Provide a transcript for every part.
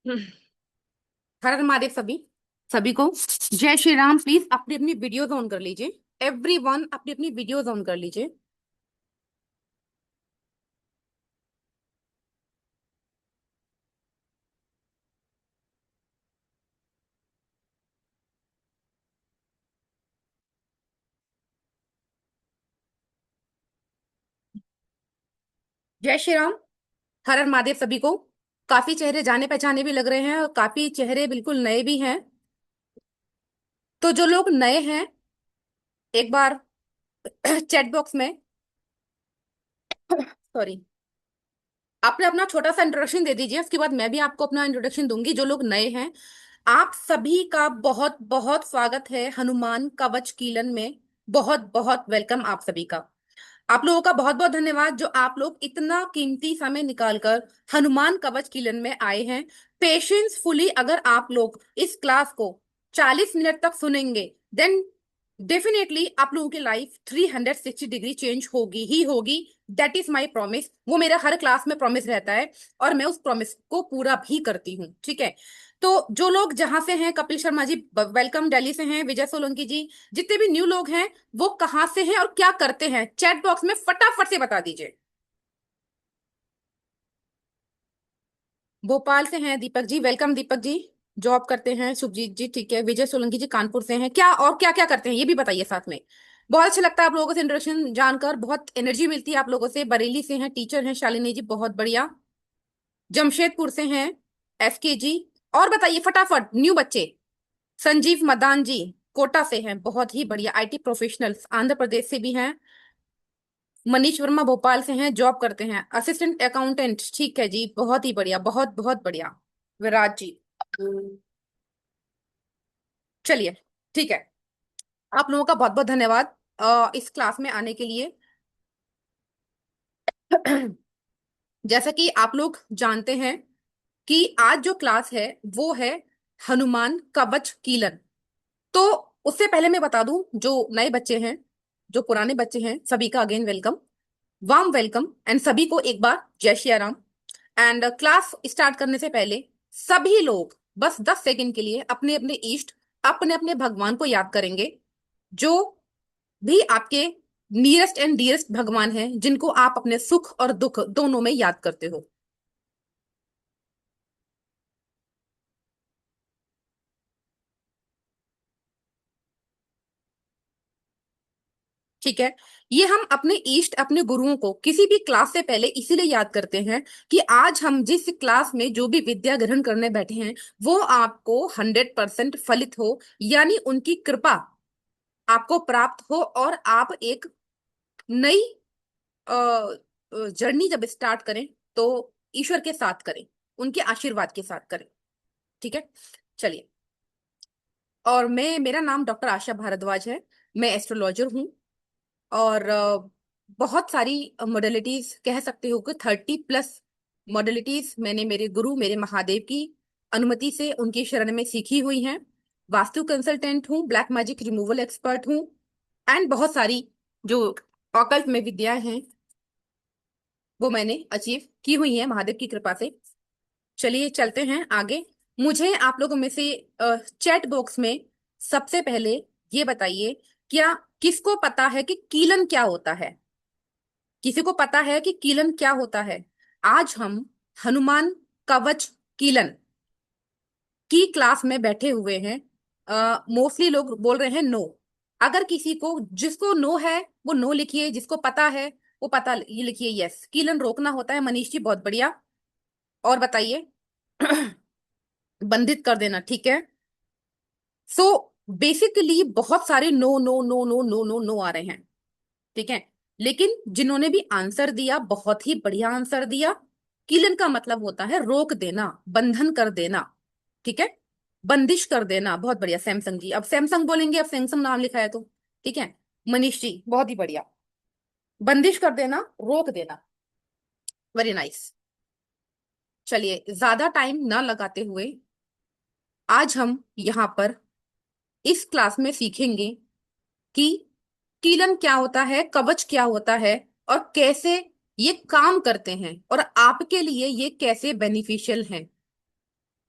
हर हर महादेव सभी सभी को जय श्री राम। प्लीज अपनी अपनी वीडियोस ऑन कर लीजिए। एवरीवन अपनी अपनी वीडियोस ऑन कर लीजिए। जय श्री राम। हर हर महादेव सभी को। काफी चेहरे जाने पहचाने भी लग रहे हैं और काफी चेहरे बिल्कुल नए भी हैं। तो जो लोग नए हैं, एक बार चैट बॉक्स में सॉरी, आपने अपना छोटा सा इंट्रोडक्शन दे दीजिए। उसके बाद मैं भी आपको अपना इंट्रोडक्शन दूंगी। जो लोग नए हैं, आप सभी का बहुत बहुत स्वागत है हनुमान कवच कीलन में। बहुत बहुत वेलकम आप सभी का। आप लोगों का बहुत बहुत धन्यवाद जो आप लोग इतना कीमती समय निकालकर हनुमान कवच किलन में आए हैं। पेशेंसफुली अगर आप लोग इस क्लास को 40 मिनट तक सुनेंगे, देन डेफिनेटली आप लोगों की लाइफ 360 डिग्री चेंज होगी ही होगी। That is my promise. वो मेरा हर क्लास में प्रॉमिस रहता है और मैं उस प्रॉमिस को पूरा भी करती हूँ। ठीक है। तो जो लोग जहां से हैं, कपिल शर्मा जी वेलकम, दिल्ली से हैं, विजय सोलंकी जी, जितने भी न्यू लोग हैं वो कहाँ से हैं और क्या करते हैं, चैट बॉक्स में फटाफट से बता दीजिए। भोपाल से हैं दीपक जी, वेलकम दीपक जी। जॉब करते हैं सुखजीत जी, ठीक है। विजय सोलंकी जी कानपुर से हैं। क्या और क्या क्या करते हैं ये भी बताइए साथ में। बहुत अच्छा लगता है आप लोगों से इंट्रोडक्शन जानकर, बहुत एनर्जी मिलती है आप लोगों से। बरेली से हैं, टीचर हैं शालिनी जी, बहुत बढ़िया। जमशेदपुर से हैं एसके जी। और बताइए फटाफट न्यू बच्चे। संजीव मदान जी कोटा से हैं, बहुत ही बढ़िया। आईटी प्रोफेशनल्स आंध्र प्रदेश से भी हैं। मनीष वर्मा भोपाल से हैं, जॉब करते हैं असिस्टेंट अकाउंटेंट, ठीक है जी, बहुत ही बढ़िया, बहुत बहुत बढ़िया। विराज जी, चलिए, ठीक है। आप लोगों का बहुत बहुत धन्यवाद इस क्लास में आने के लिए। जैसा कि आप लोग जानते हैं कि आज जो क्लास है वो है हनुमान कवच कीलन। तो उससे पहले मैं बता दूं, जो नए बच्चे हैं, जो पुराने बच्चे हैं, सभी का again welcome, warm welcome. And सभी को एक बार जय Shri Ram. And class start करने से पहले सभी लोग बस 10 सेकंड के लिए अपने अपने इष्ट, अपने अपने भगवान को याद करेंगे। जो भी आपके नियरेस्ट एंड डियरेस्ट भगवान हैं, जिनको आप अपने सुख और दुख दोनों में याद करते हो। ठीक है। ये हम अपने इष्ट, अपने गुरुओं को किसी भी क्लास से पहले इसीलिए याद करते हैं कि आज हम जिस क्लास में जो भी विद्या ग्रहण करने बैठे हैं वो आपको 100% फलित हो, यानी उनकी कृपा आपको प्राप्त हो और आप एक नई जर्नी जब स्टार्ट करें तो ईश्वर के साथ करें, उनके आशीर्वाद के साथ करें। ठीक है, चलिए। और मेरा नाम डॉक्टर आशा भारद्वाज है। मैं एस्ट्रोलॉजर हूँ और बहुत सारी मॉडलिटीज कह सकते हो कि 30+ मॉडलिटीज मैंने मेरे गुरु, मेरे महादेव की अनुमति से उनकी शरण में सीखी हुई हैं। वास्तु कंसल्टेंट हूँ, ब्लैक मैजिक रिमूवल एक्सपर्ट हूँ, एंड बहुत सारी जो ऑकल्ट में विद्याएं हैं वो मैंने अचीव की हुई है महादेव की कृपा से। चलिए चलते हैं आगे। मुझे आप लोगों में से चैट बॉक्स में सबसे पहले ये बताइए, क्या किसको पता है कि कीलन क्या होता है? किसी को पता है कि कीलन क्या होता है? आज हम हनुमान कवच कीलन की क्लास में बैठे हुए हैं। मोस्टली लोग बोल रहे हैं नो। अगर किसी को, जिसको नो है वो नो लिखिए, जिसको पता है वो पता ये लिखिए यस। कीलन रोकना होता है, मनीष जी बहुत बढ़िया। और बताइए। बंधित कर देना, ठीक है। सो बेसिकली बहुत सारे no no no no no no no आ रहे हैं, ठीक है। लेकिन जिन्होंने भी आंसर दिया, बहुत ही बढ़िया आंसर दिया। कीलन का मतलब होता है रोक देना, बंधन कर देना, ठीक है, बंदिश कर देना। बहुत बढ़िया सैमसंग जी, अब सैमसंग बोलेंगे, अब सैमसंग नाम लिखा है तो ठीक है। मनीष जी बहुत ही बढ़िया। बंदिश कर देना, रोक देना, वेरी नाइस। चलिए ज्यादा टाइम ना लगाते हुए आज हम यहाँ पर इस क्लास में सीखेंगे कि कीलन क्या होता है, कवच क्या होता है, और कैसे ये काम करते हैं और आपके लिए ये कैसे बेनिफिशियल हैं।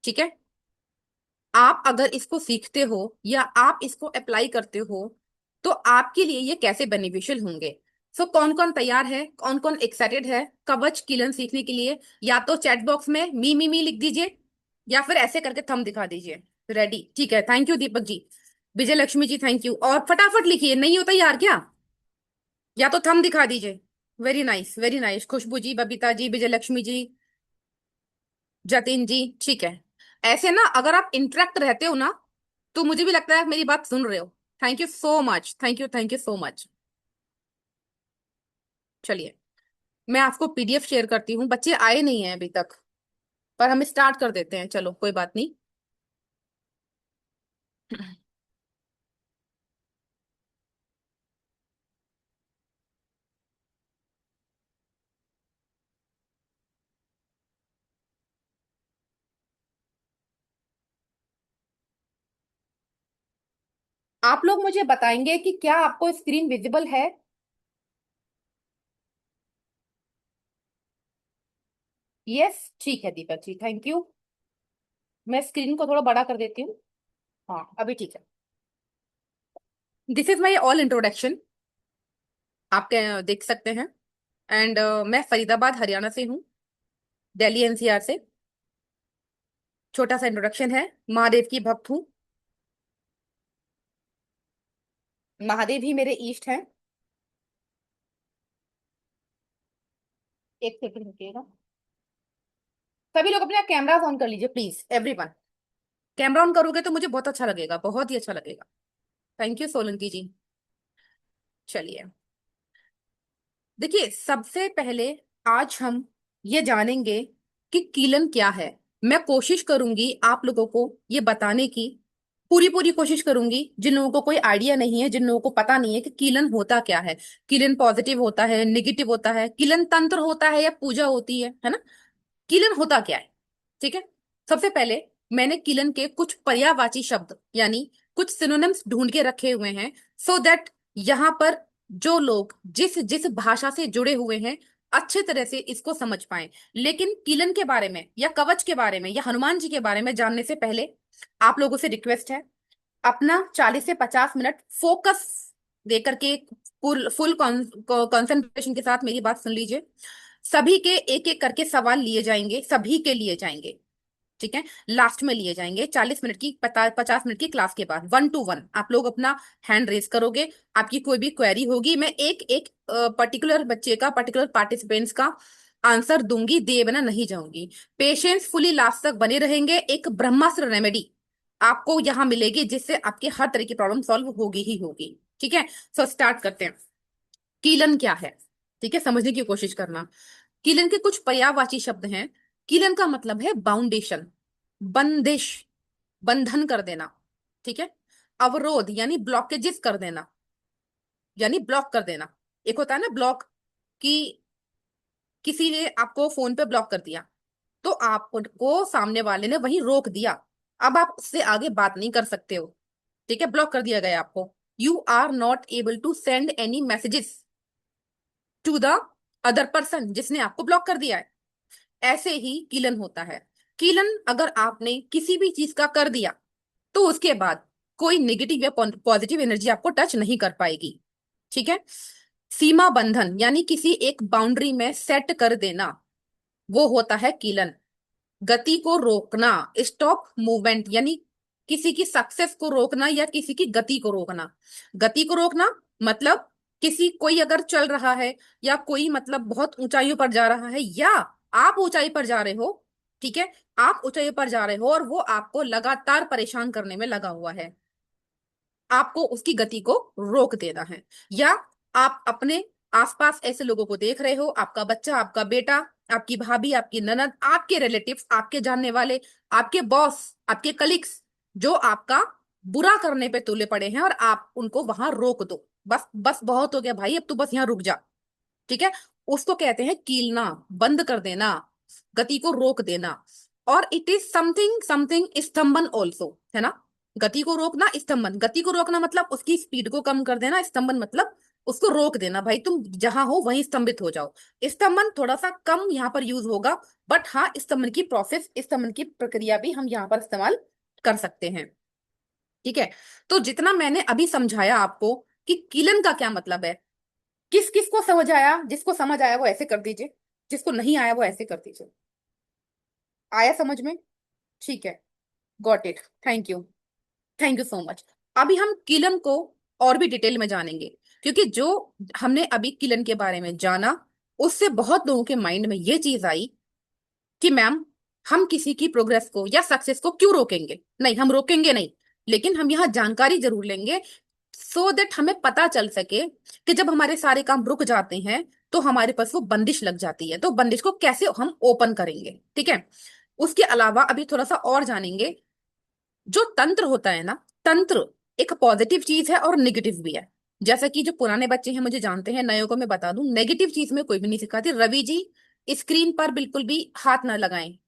ठीक है। आप अगर इसको सीखते हो या आप इसको अप्लाई करते हो तो आपके लिए ये कैसे बेनिफिशियल होंगे। सो कौन कौन तैयार है, कौन कौन एक्साइटेड है कवच किलन सीखने के लिए? या तो चैट बॉक्स में मी लिख दीजिए, या फिर ऐसे करके थंब दिखा दीजिए। रेडी, ठीक है, thank you Deepak ji. Vijay Lakshmi ji thank you. और फटाफट लिखिए, नहीं होता यार क्या? या तो थंब दिखा दीजिए। वेरी नाइस वेरी नाइस, खुशबू जी, बबीता जी, विजय लक्ष्मी जी, जतिन जी, ठीक है। ऐसे ना अगर आप इंटरेक्ट रहते हो ना तो मुझे भी लगता है आप मेरी बात सुन रहे हो। Thank you so much, thank you so much. चलिए, मैं आपको पीडीएफ शेयर करती हूँ, बच्चे आए नहीं हैं अभी तक, पर हम स्टार्ट कर देते हैं, चलो कोई बात नहीं। आप लोग मुझे बताएंगे कि क्या आपको स्क्रीन विजिबल है? यस, ठीक है दीपक जी, थैंक यू। मैं स्क्रीन को थोड़ा बड़ा कर देती हूँ। हाँ अभी ठीक है। This is my all introduction, आप देख सकते हैं। एंड मैं फरीदाबाद हरियाणा से हूँ, दिल्ली एनसीआर से। छोटा सा इंट्रोडक्शन है, महादेव की भक्त हूँ। महादेव ही मेरे इष्ट हैं। एक सेकंड रुकिएगा। सभी लोग अपने कैमरा ऑन कर लीजिए प्लीज, एवरीवन। कैमरा ऑन करोगे तो मुझे बहुत अच्छा लगेगा, बहुत ही अच्छा लगेगा। थैंक यू सोलंकी जी। चलिए, देखिए सबसे पहले आज हम ये जानेंगे कि कीलन क्या है। मैं कोशिश करूंगी आप लोगों को ये बताने की, पूरी पूरी कोशिश करूंगी। जिन लोगों को कोई आइडिया नहीं है, जिन लोगों को पता नहीं है कि कीलन होता क्या है, कीलन पॉजिटिव होता है, निगेटिव होता है, कीलन तंत्र होता है या पूजा होती है ना, कीलन होता क्या है, ठीक है। सबसे पहले मैंने कीलन के कुछ पर्यायवाची शब्द यानी कुछ सिनोनिम्स ढूंढ के रखे हुए हैं, सो दैट यहाँ पर जो लोग जिस जिस भाषा से जुड़े हुए हैं अच्छे तरह से इसको समझ पाए। लेकिन कीलन के बारे में या कवच के बारे में या हनुमान जी के बारे में जानने से पहले आप लोगों से रिक्वेस्ट है, अपना 40 से 50 मिनट फोकस देकर के फुल फुल कंसंट्रेशन के साथ मेरी बात सुन लीजिए। सभी के एक एक करके सवाल लिए जाएंगे, सभी के लिए जाएंगे, ठीक है। लास्ट में लिए जाएंगे 40 मिनट की 50 मिनट की क्लास के बाद, 1 to 1 आप लोग अपना हैंड रेज करोगे। आपकी कोई भी क्वेरी होगी, मैं एक एक पर्टिकुलर बच्चे का, पर्टिकुलर पार्टिसिपेंट्स का आंसर दूंगी, दिए बिना नहीं जाऊंगी। पेशेंस फुली लास्ट तक बने रहेंगे। एक ब्रह्मास्त्र रेमेडी आपको यहाँ मिलेगी जिससे आपकी हर तरह की प्रॉब्लम सॉल्व होगी ही होगी, ठीक है। सो स्टार्ट करते हैं। कीलन क्या है, ठीक है, समझने की कोशिश करना। कीलन के कुछ पर्यायवाची शब्द हैं। कीलन का मतलब है बाउंडेशन, बंदिश, बंधन कर देना, ठीक है। अवरोध यानी ब्लॉकेजेस कर देना, यानी ब्लॉक कर देना। एक होता है ना ब्लॉक, कि किसी ने आपको फोन पे ब्लॉक कर दिया, तो आपको सामने वाले ने वहीं रोक दिया, अब आप उससे आगे बात नहीं कर सकते हो, ठीक है, ब्लॉक कर दिया गया आपको। You are not able to send any messages to the other person जिसने आपको ब्लॉक कर दिया है। ऐसे ही कीलन होता है। कीलन अगर आपने किसी भी चीज का कर दिया तो उसके बाद कोई नेगेटिव या पॉजिटिव एनर्जी आपको टच नहीं कर पाएगी, ठीक है। सीमा बंधन यानी किसी एक बाउंड्री में सेट कर देना, वो होता है कीलन। गति को रोकना, स्टॉप मूवमेंट यानी किसी की सक्सेस को रोकना या किसी की गति को रोकना। गति को रोकना मतलब किसी कोई अगर चल रहा है या कोई मतलब बहुत ऊंचाइयों पर जा रहा है, या आप ऊंचाई पर जा रहे हो, ठीक है, आप ऊंचाई पर जा रहे हो और वो आपको लगातार परेशान करने में लगा हुआ है, आपको उसकी गति को रोक देना है। या आप अपने आसपास ऐसे लोगों को देख रहे हो, आपका बच्चा, आपका बेटा, आपकी भाभी, आपकी ननद, आपके रिलेटिव्स, आपके जानने वाले, आपके बॉस, आपके कलीग्स, जो आपका बुरा करने पे तुले पड़े हैं और आप उनको वहां रोक दो। बस बस बहुत हो गया भाई, अब तू बस यहाँ रुक जा, ठीक है। उसको कहते हैं कीलना, बंद कर देना, गति को रोक देना। और इट इज समथिंग समथिंग स्तंभन ऑल्सो, है ना। गति को रोकना, स्तंभन, गति को रोकना मतलब उसकी स्पीड को कम कर देना, स्तंभन मतलब उसको रोक देना भाई, तुम जहां हो वहीं स्तंभित हो जाओ। स्तंभन थोड़ा सा कम यहाँ पर यूज होगा, बट हाँ स्तंभन की प्रोसेस, स्तंभन की प्रक्रिया भी हम यहाँ पर इस्तेमाल कर सकते हैं। ठीक है। तो जितना मैंने अभी समझाया आपको कि कीलन का क्या मतलब है, किस किस को समझ आया, जिसको समझ आया वो ऐसे कर दीजिए, जिसको नहीं आया वो ऐसे कर दीजिए। आया समझ में? ठीक है, got it, thank you, thank you so much. अभी हम किलन को और भी डिटेल में जानेंगे, क्योंकि जो हमने अभी किलन के बारे में जाना, उससे बहुत लोगों के माइंड में ये चीज आई कि मैम हम किसी की प्रोग्रेस को या सक्सेस को क्यों रोकेंगे। नहीं, हम रोकेंगे नहीं, लेकिन हम यहाँ जानकारी जरूर लेंगे, सो दैट हमें पता चल सके कि जब हमारे सारे काम रुक जाते हैं तो हमारे पास वो बंदिश लग जाती है, तो बंदिश को कैसे हम ओपन करेंगे। ठीक है। उसके अलावा अभी थोड़ा सा और जानेंगे। जो तंत्र होता है ना, तंत्र एक पॉजिटिव चीज है और नेगेटिव भी है। जैसा कि जो पुराने बच्चे हैं मुझे जानते हैं, नयों को मैं बता दूं, नेगेटिव चीज में कोई भी नहीं सिखाती। रवि जी स्क्रीन पर बिल्कुल भी हाथ ना लगाएं,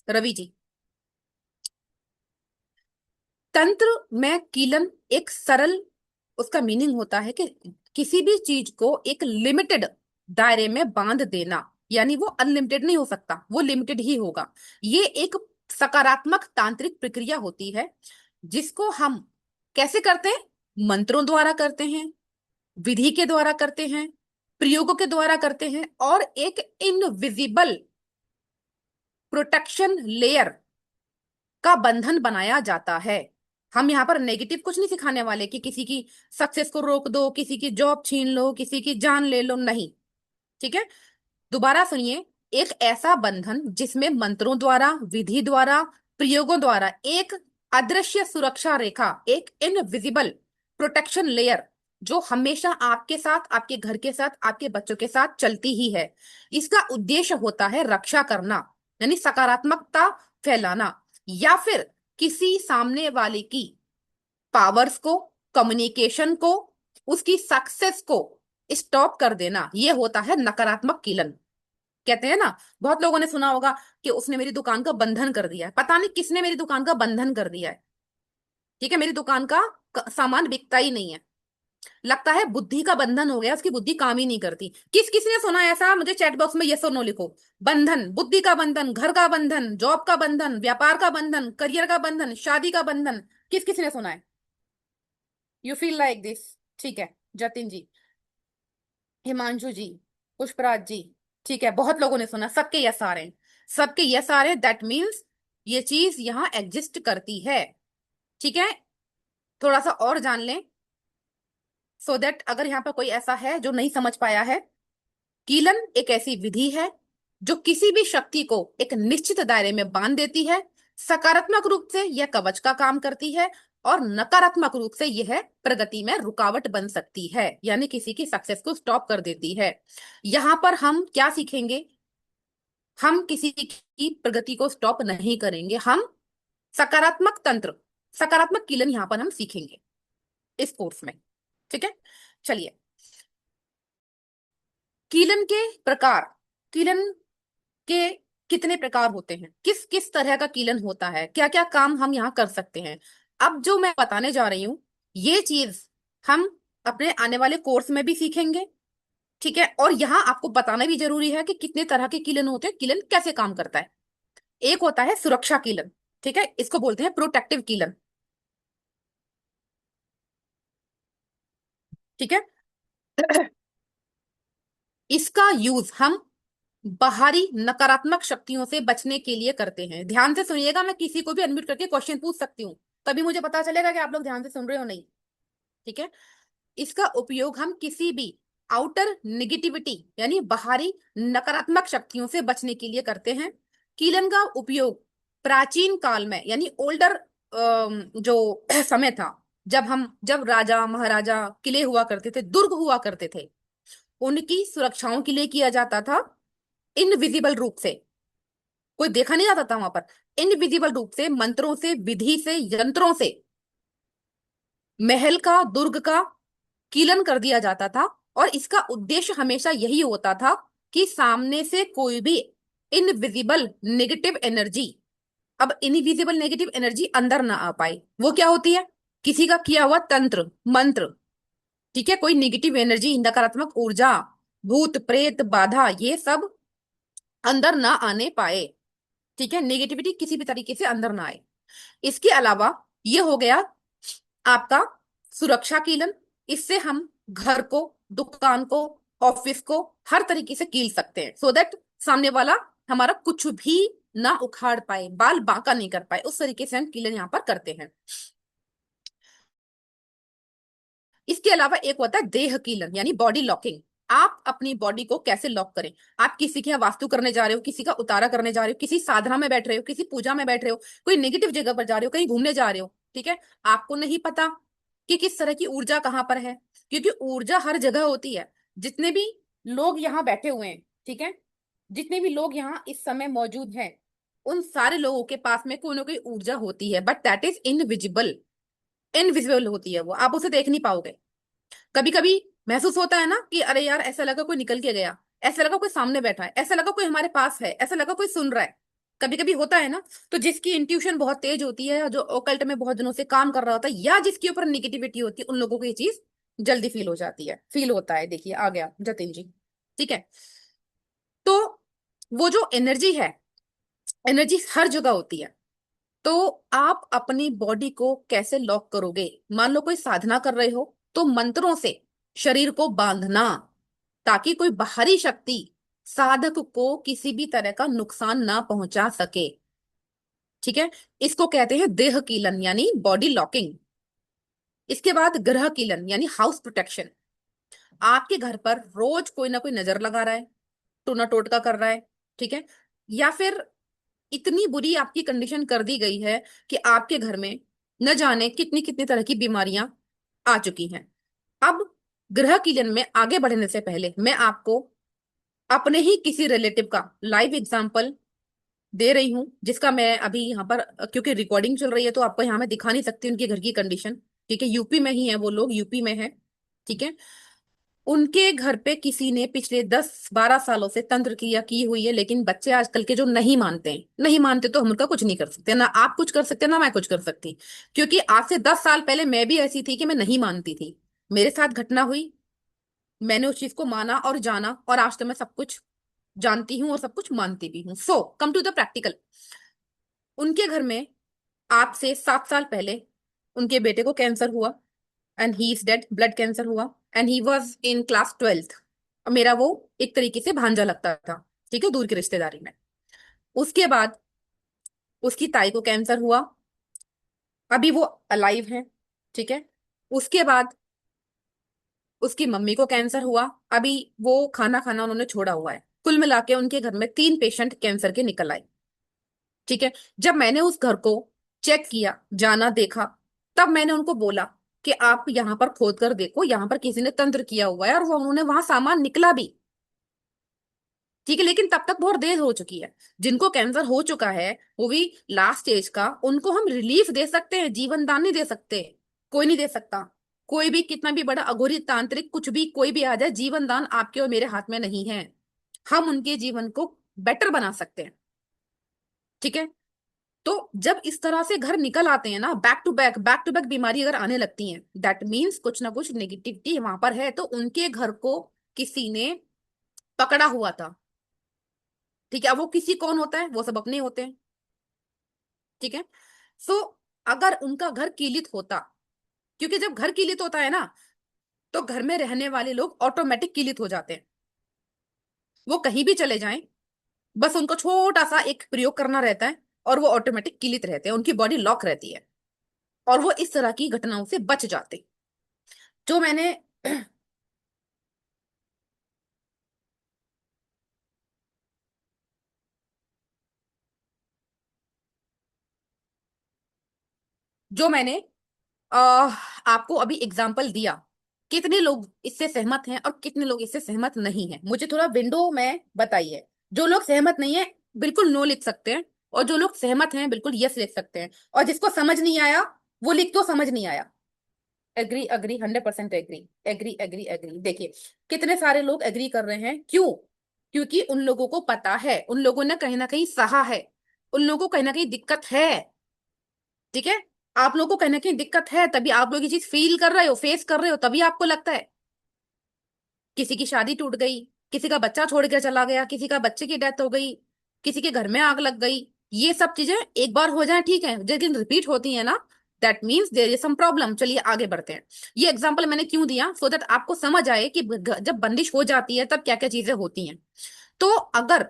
रवि जी। तंत्र में कीलन एक सरल, उसका मीनिंग होता है कि किसी भी चीज को एक लिमिटेड दायरे में बांध देना, यानी वो अनलिमिटेड नहीं हो सकता, वो लिमिटेड ही होगा। ये एक सकारात्मक तांत्रिक प्रक्रिया होती है, जिसको हम कैसे करते हैं? मंत्रों द्वारा करते हैं, विधि के द्वारा करते हैं, प्रयोगों के द्वारा करते हैं, और एक इनविजिबल प्रोटेक्शन लेयर का बंधन बनाया जाता है। हम यहाँ पर नेगेटिव कुछ नहीं सिखाने वाले कि किसी की सक्सेस को रोक दो, किसी की जॉब छीन लो, किसी की जान ले लो, नहीं। ठीक है। दोबारा सुनिए, एक ऐसा बंधन जिसमें मंत्रों द्वारा, विधि द्वारा, प्रयोगों द्वारा एक अदृश्य सुरक्षा रेखा, एक इनविजिबल प्रोटेक्शन लेयर, जो हमेशा आपके साथ, आपके घर के साथ, आपके बच्चों के साथ चलती ही है। इसका उद्देश्य होता है रक्षा करना, यानी सकारात्मकता फैलाना, या फिर किसी सामने वाले की पावर्स को, कम्युनिकेशन को, उसकी सक्सेस को स्टॉप कर देना। ये होता है नकारात्मक कीलन। कहते हैं ना, बहुत लोगों ने सुना होगा कि उसने मेरी दुकान का बंधन कर दिया है। पता नहीं किसने मेरी दुकान का बंधन कर दिया है। ठीक है, मेरी दुकान का सामान बिकता ही नहीं है, लगता है बुद्धि का बंधन हो गया, उसकी बुद्धि काम ही नहीं करती। किस किसने सुना है ऐसा? मुझे चैट बॉक्स में यस और नो लिखो। बंधन, बुद्धि का बंधन, घर का बंधन, जॉब का बंधन, व्यापार का बंधन, करियर का बंधन, शादी का बंधन, किस किसने सुना है? You feel like this? ठीक है, जतिन जी, हिमांशु जी, पुष्पराज जी, ठीक है, बहुत लोगों ने सुना, सबके यस आ रहे हैं, सबके यस आ रहे हैं, दैट मीन्स ये चीज यहाँ एग्जिस्ट करती है। ठीक है। थोड़ा सा और जान लें, सो दैट अगर यहाँ पर कोई ऐसा है जो नहीं समझ पाया है। कीलन एक ऐसी विधि है जो किसी भी शक्ति को एक निश्चित दायरे में बांध देती है। सकारात्मक रूप से यह कवच का काम करती है, और नकारात्मक रूप से यह प्रगति में रुकावट बन सकती है, यानी किसी की सक्सेस को स्टॉप कर देती है। यहां पर हम क्या सीखेंगे? हम किसी की प्रगति को स्टॉप नहीं करेंगे, हम सकारात्मक तंत्र, सकारात्मक कीलन यहां पर हम सीखेंगे इस कोर्स में। ठीक है। चलिए, कीलन के प्रकार, कीलन के कितने प्रकार होते हैं, किस किस तरह का कीलन होता है, क्या क्या काम हम यहाँ कर सकते हैं, अब जो मैं बताने जा रही हूँ ये चीज हम अपने आने वाले कोर्स में भी सीखेंगे। ठीक है। और यहाँ आपको बताना भी जरूरी है कि कितने तरह के कीलन होते हैं, कीलन कैसे काम करता है। एक होता है सुरक्षा कीलन, ठीक है, इसको बोलते हैं प्रोटेक्टिव कीलन। ठीक है। इसका यूज हम बाहरी नकारात्मक शक्तियों से बचने के लिए करते हैं। ध्यान से सुनिएगा, मैं किसी को भी अनम्यूट करके क्वेश्चन पूछ सकती हूँ, तभी मुझे पता चलेगा कि आप लोग ध्यान से सुन रहे हो नहीं। ठीक है। इसका उपयोग हम किसी भी आउटर नेगेटिविटी, यानी बाहरी नकारात्मक शक्तियों से बचने के लिए करते हैं। कीलन का उपयोग प्राचीन काल में, यानी ओल्डर जो समय था, जब राजा महाराजा किले हुआ करते थे, दुर्ग हुआ करते थे, उनकी सुरक्षाओं के लिए किया जाता था। इनविजिबल रूप से, कोई देखा नहीं जाता था वहां पर, इनविजिबल रूप से, मंत्रों से, विधि से, यंत्रों से महल का, दुर्ग का कीलन कर दिया जाता था। और इसका उद्देश्य हमेशा यही होता था कि सामने से कोई भी इनविजिबल नेगेटिव एनर्जी, अब इनविजिबल नेगेटिव एनर्जी अंदर ना आ पाए। वो क्या होती है? किसी का किया हुआ तंत्र मंत्र, ठीक है, कोई निगेटिव एनर्जी, नकारात्मक ऊर्जा, भूत प्रेत बाधा, ये सब अंदर ना आने पाए। ठीक है, नेगेटिविटी किसी भी तरीके से अंदर ना आए। इसके अलावा ये हो गया आपका सुरक्षा कीलन। इससे हम घर को, दुकान को, ऑफिस को हर तरीके से कील सकते हैं, सो दैट सामने वाला हमारा कुछ भी ना उखाड़ पाए, बाल बांका नहीं कर पाए, उस तरीके से हम कीलन यहाँ पर करते हैं। इसके अलावा एक होता है देह कीलन यानी बॉडी लॉकिंग। आप अपनी बॉडी को कैसे लॉक करें। आप किसी के यहाँ वास्तु करने जा रहे हो, किसी का उतारा करने जा रहे हो, किसी साधना में बैठ रहे हो, किसी पूजा में बैठ रहे हो, कोई नेगेटिव जगह पर जा रहे हो, कहीं घूमने जा रहे हो, ठीक है, आपको नहीं पता कि किस तरह की ऊर्जा कहाँ पर है, क्योंकि ऊर्जा हर जगह होती है। जितने भी लोग यहाँ बैठे हुए हैं, ठीक है, जितने भी लोग यहाँ इस समय मौजूद हैं, उन सारे लोगों के पास में कोई ना कोई ऊर्जा होती है, but that is invisible. Invisible होती है वो, आप उसे देख नहीं पाओगे। कभी कभी महसूस होता है ना कि अरे यार ऐसा लगा कोई निकल के गया, ऐसा लगा कोई सामने बैठा है, ऐसा लगा कोई हमारे पास है, ऐसा लगा कोई सुन रहा है। कभी कभी होता है ना। तो जिसकी इंट्यूशन बहुत तेज होती है, जो ओकल्ट में बहुत दिनों से काम कर रहा होता है, या जिसके ऊपर निगेटिविटी होती है, उन लोगों को ये चीज जल्दी फील हो जाती है, फील होता है। देखिए आ गया जतिन जी। ठीक है, तो वो जो एनर्जी है, एनर्जी हर जगह होती है। तो आप अपनी बॉडी को कैसे लॉक करोगे। मान लो कोई साधना कर रहे हो, तो मंत्रों से शरीर को बांधना, ताकि कोई बाहरी शक्ति साधक को किसी भी तरह का नुकसान ना पहुंचा सके। ठीक है, इसको कहते हैं देह कीलन यानी बॉडी लॉकिंग। इसके बाद ग्रह कीलन यानी हाउस प्रोटेक्शन। आपके घर पर रोज कोई ना कोई नजर लगा रहा है, टोना टोटका कर रहा है, ठीक है, या फिर इतनी बुरी आपकी कंडीशन कर दी गई है कि आपके घर में न जाने कितनी कितनी तरह की बीमारियां आ चुकी हैं। अब ग्रह कीलन में आगे बढ़ने से पहले मैं आपको अपने ही किसी रिलेटिव का लाइव एग्जांपल दे रही हूं, जिसका मैं अभी यहाँ पर, क्योंकि रिकॉर्डिंग चल रही है तो आपको यहाँ मैं दिखा नहीं सकती उनके घर की कंडीशन। ठीक है, यूपी में ही है वो लोग, यूपी में है। ठीक है, उनके घर पे किसी ने पिछले 10-12 सालों से तंत्र क्रिया की हुई है, लेकिन बच्चे आजकल के जो नहीं मानते हैं, नहीं मानते, तो हम उनका कुछ नहीं कर सकते, ना आप कुछ कर सकते ना मैं कुछ कर सकती। क्योंकि आज से 10 साल पहले मैं भी ऐसी थी कि मैं नहीं मानती थी, मेरे साथ घटना हुई, मैंने उस चीज को माना और जाना, और आज तो मैं सब कुछ जानती हूँ और सब कुछ मानती भी हूँ। सो कम टू द प्रैक्टिकल। उनके घर में आज से 7 साल पहले उनके बेटे को कैंसर हुआ, and he is dead, blood cancer हुआ, and he was in class 12th। मेरा वो एक तरीके से भांजा लगता था, ठीक है, दूर की रिश्तेदारी में। उसके बाद उसकी ताई को कैंसर हुआ, अभी वो अलाइव है। ठीक है, उसके बाद उसकी मम्मी को कैंसर हुआ, अभी वो खाना खाना उन्होंने छोड़ा हुआ है। कुल मिला के उनके घर में 3 पेशेंट कैंसर के निकल आए। ठीक है, जब मैंने उस घर को चेक किया, जाना, देखा, तब मैंने उनको बोला कि आप यहाँ पर खोद कर देखो, यहाँ पर किसी ने तंत्र किया हुआ है, और वो उन्होंने वहां सामान निकला भी। ठीक है, लेकिन तब तक बहुत देर हो चुकी है। जिनको कैंसर हो चुका है, वो भी लास्ट स्टेज का, उनको हम रिलीफ दे सकते हैं, जीवन दान नहीं दे सकते। कोई नहीं दे सकता। कोई भी कितना भी बड़ा अघोरी तांत्रिक कुछ भी कोई भी आ जाए, जीवन दान आपके और मेरे हाथ में नहीं है। हम उनके जीवन को बेटर बना सकते हैं। ठीक है, तो जब इस तरह से घर निकल आते हैं ना, बैक टू बैक बीमारी अगर आने लगती है, दैट मीन्स कुछ ना कुछ नेगेटिविटी वहां पर है, तो उनके घर को किसी ने पकड़ा हुआ था। ठीक है, अब वो किसी कौन होता है, वो सब अपने होते हैं। ठीक है, सो अगर उनका घर कीलित होता, क्योंकि जब घर कीलित होता है ना, तो घर में रहने वाले लोग ऑटोमेटिक कीलित हो जाते हैं। वो कहीं भी चले जाएं, बस उनको छोटा सा एक प्रयोग करना रहता है, और वो ऑटोमेटिक कीलित रहते हैं, उनकी बॉडी लॉक रहती है, और वो इस तरह की घटनाओं से बच जाते। जो मैंने जो मैंने आ, आपको अभी एग्जाम्पल दिया, कितने लोग इससे सहमत हैं और कितने लोग इससे सहमत नहीं हैं, मुझे थोड़ा विंडो में बताइए। जो लोग सहमत नहीं है, बिल्कुल नो लिख सकते हैं, और जो लोग सहमत हैं बिल्कुल यस लिख सकते हैं, और जिसको समझ नहीं आया वो लिख दो समझ नहीं आया। Agree agree, 100% agree, agree agree agree. देखिए कितने सारे लोग एग्री कर रहे हैं, क्यों? क्योंकि उन लोगों को पता है, उन लोगों ने कहीं ना कहीं सहा है, उन लोगों को कहीं ना कहीं दिक्कत है। ठीक है, आप लोगों को कहीं ना कहीं दिक्कत है, तभी आप लोग ये चीज फील कर रहे हो, फेस कर रहे हो, तभी आपको लगता है। किसी की शादी टूट गई, किसी का बच्चा छोड़ के चला गया, किसी का बच्चे की डेथ हो गई, किसी के घर में आग लग गई, ये सब चीजें एक बार हो जाए ठीक है, लेकिन रिपीट होती है ना, that means there is some problem. चलिए आगे बढ़ते हैं। ये एग्जांपल मैंने क्यों दिया, सो दैट आपको समझ आए कि जब बंदिश हो जाती है तब क्या क्या चीजें होती हैं। तो अगर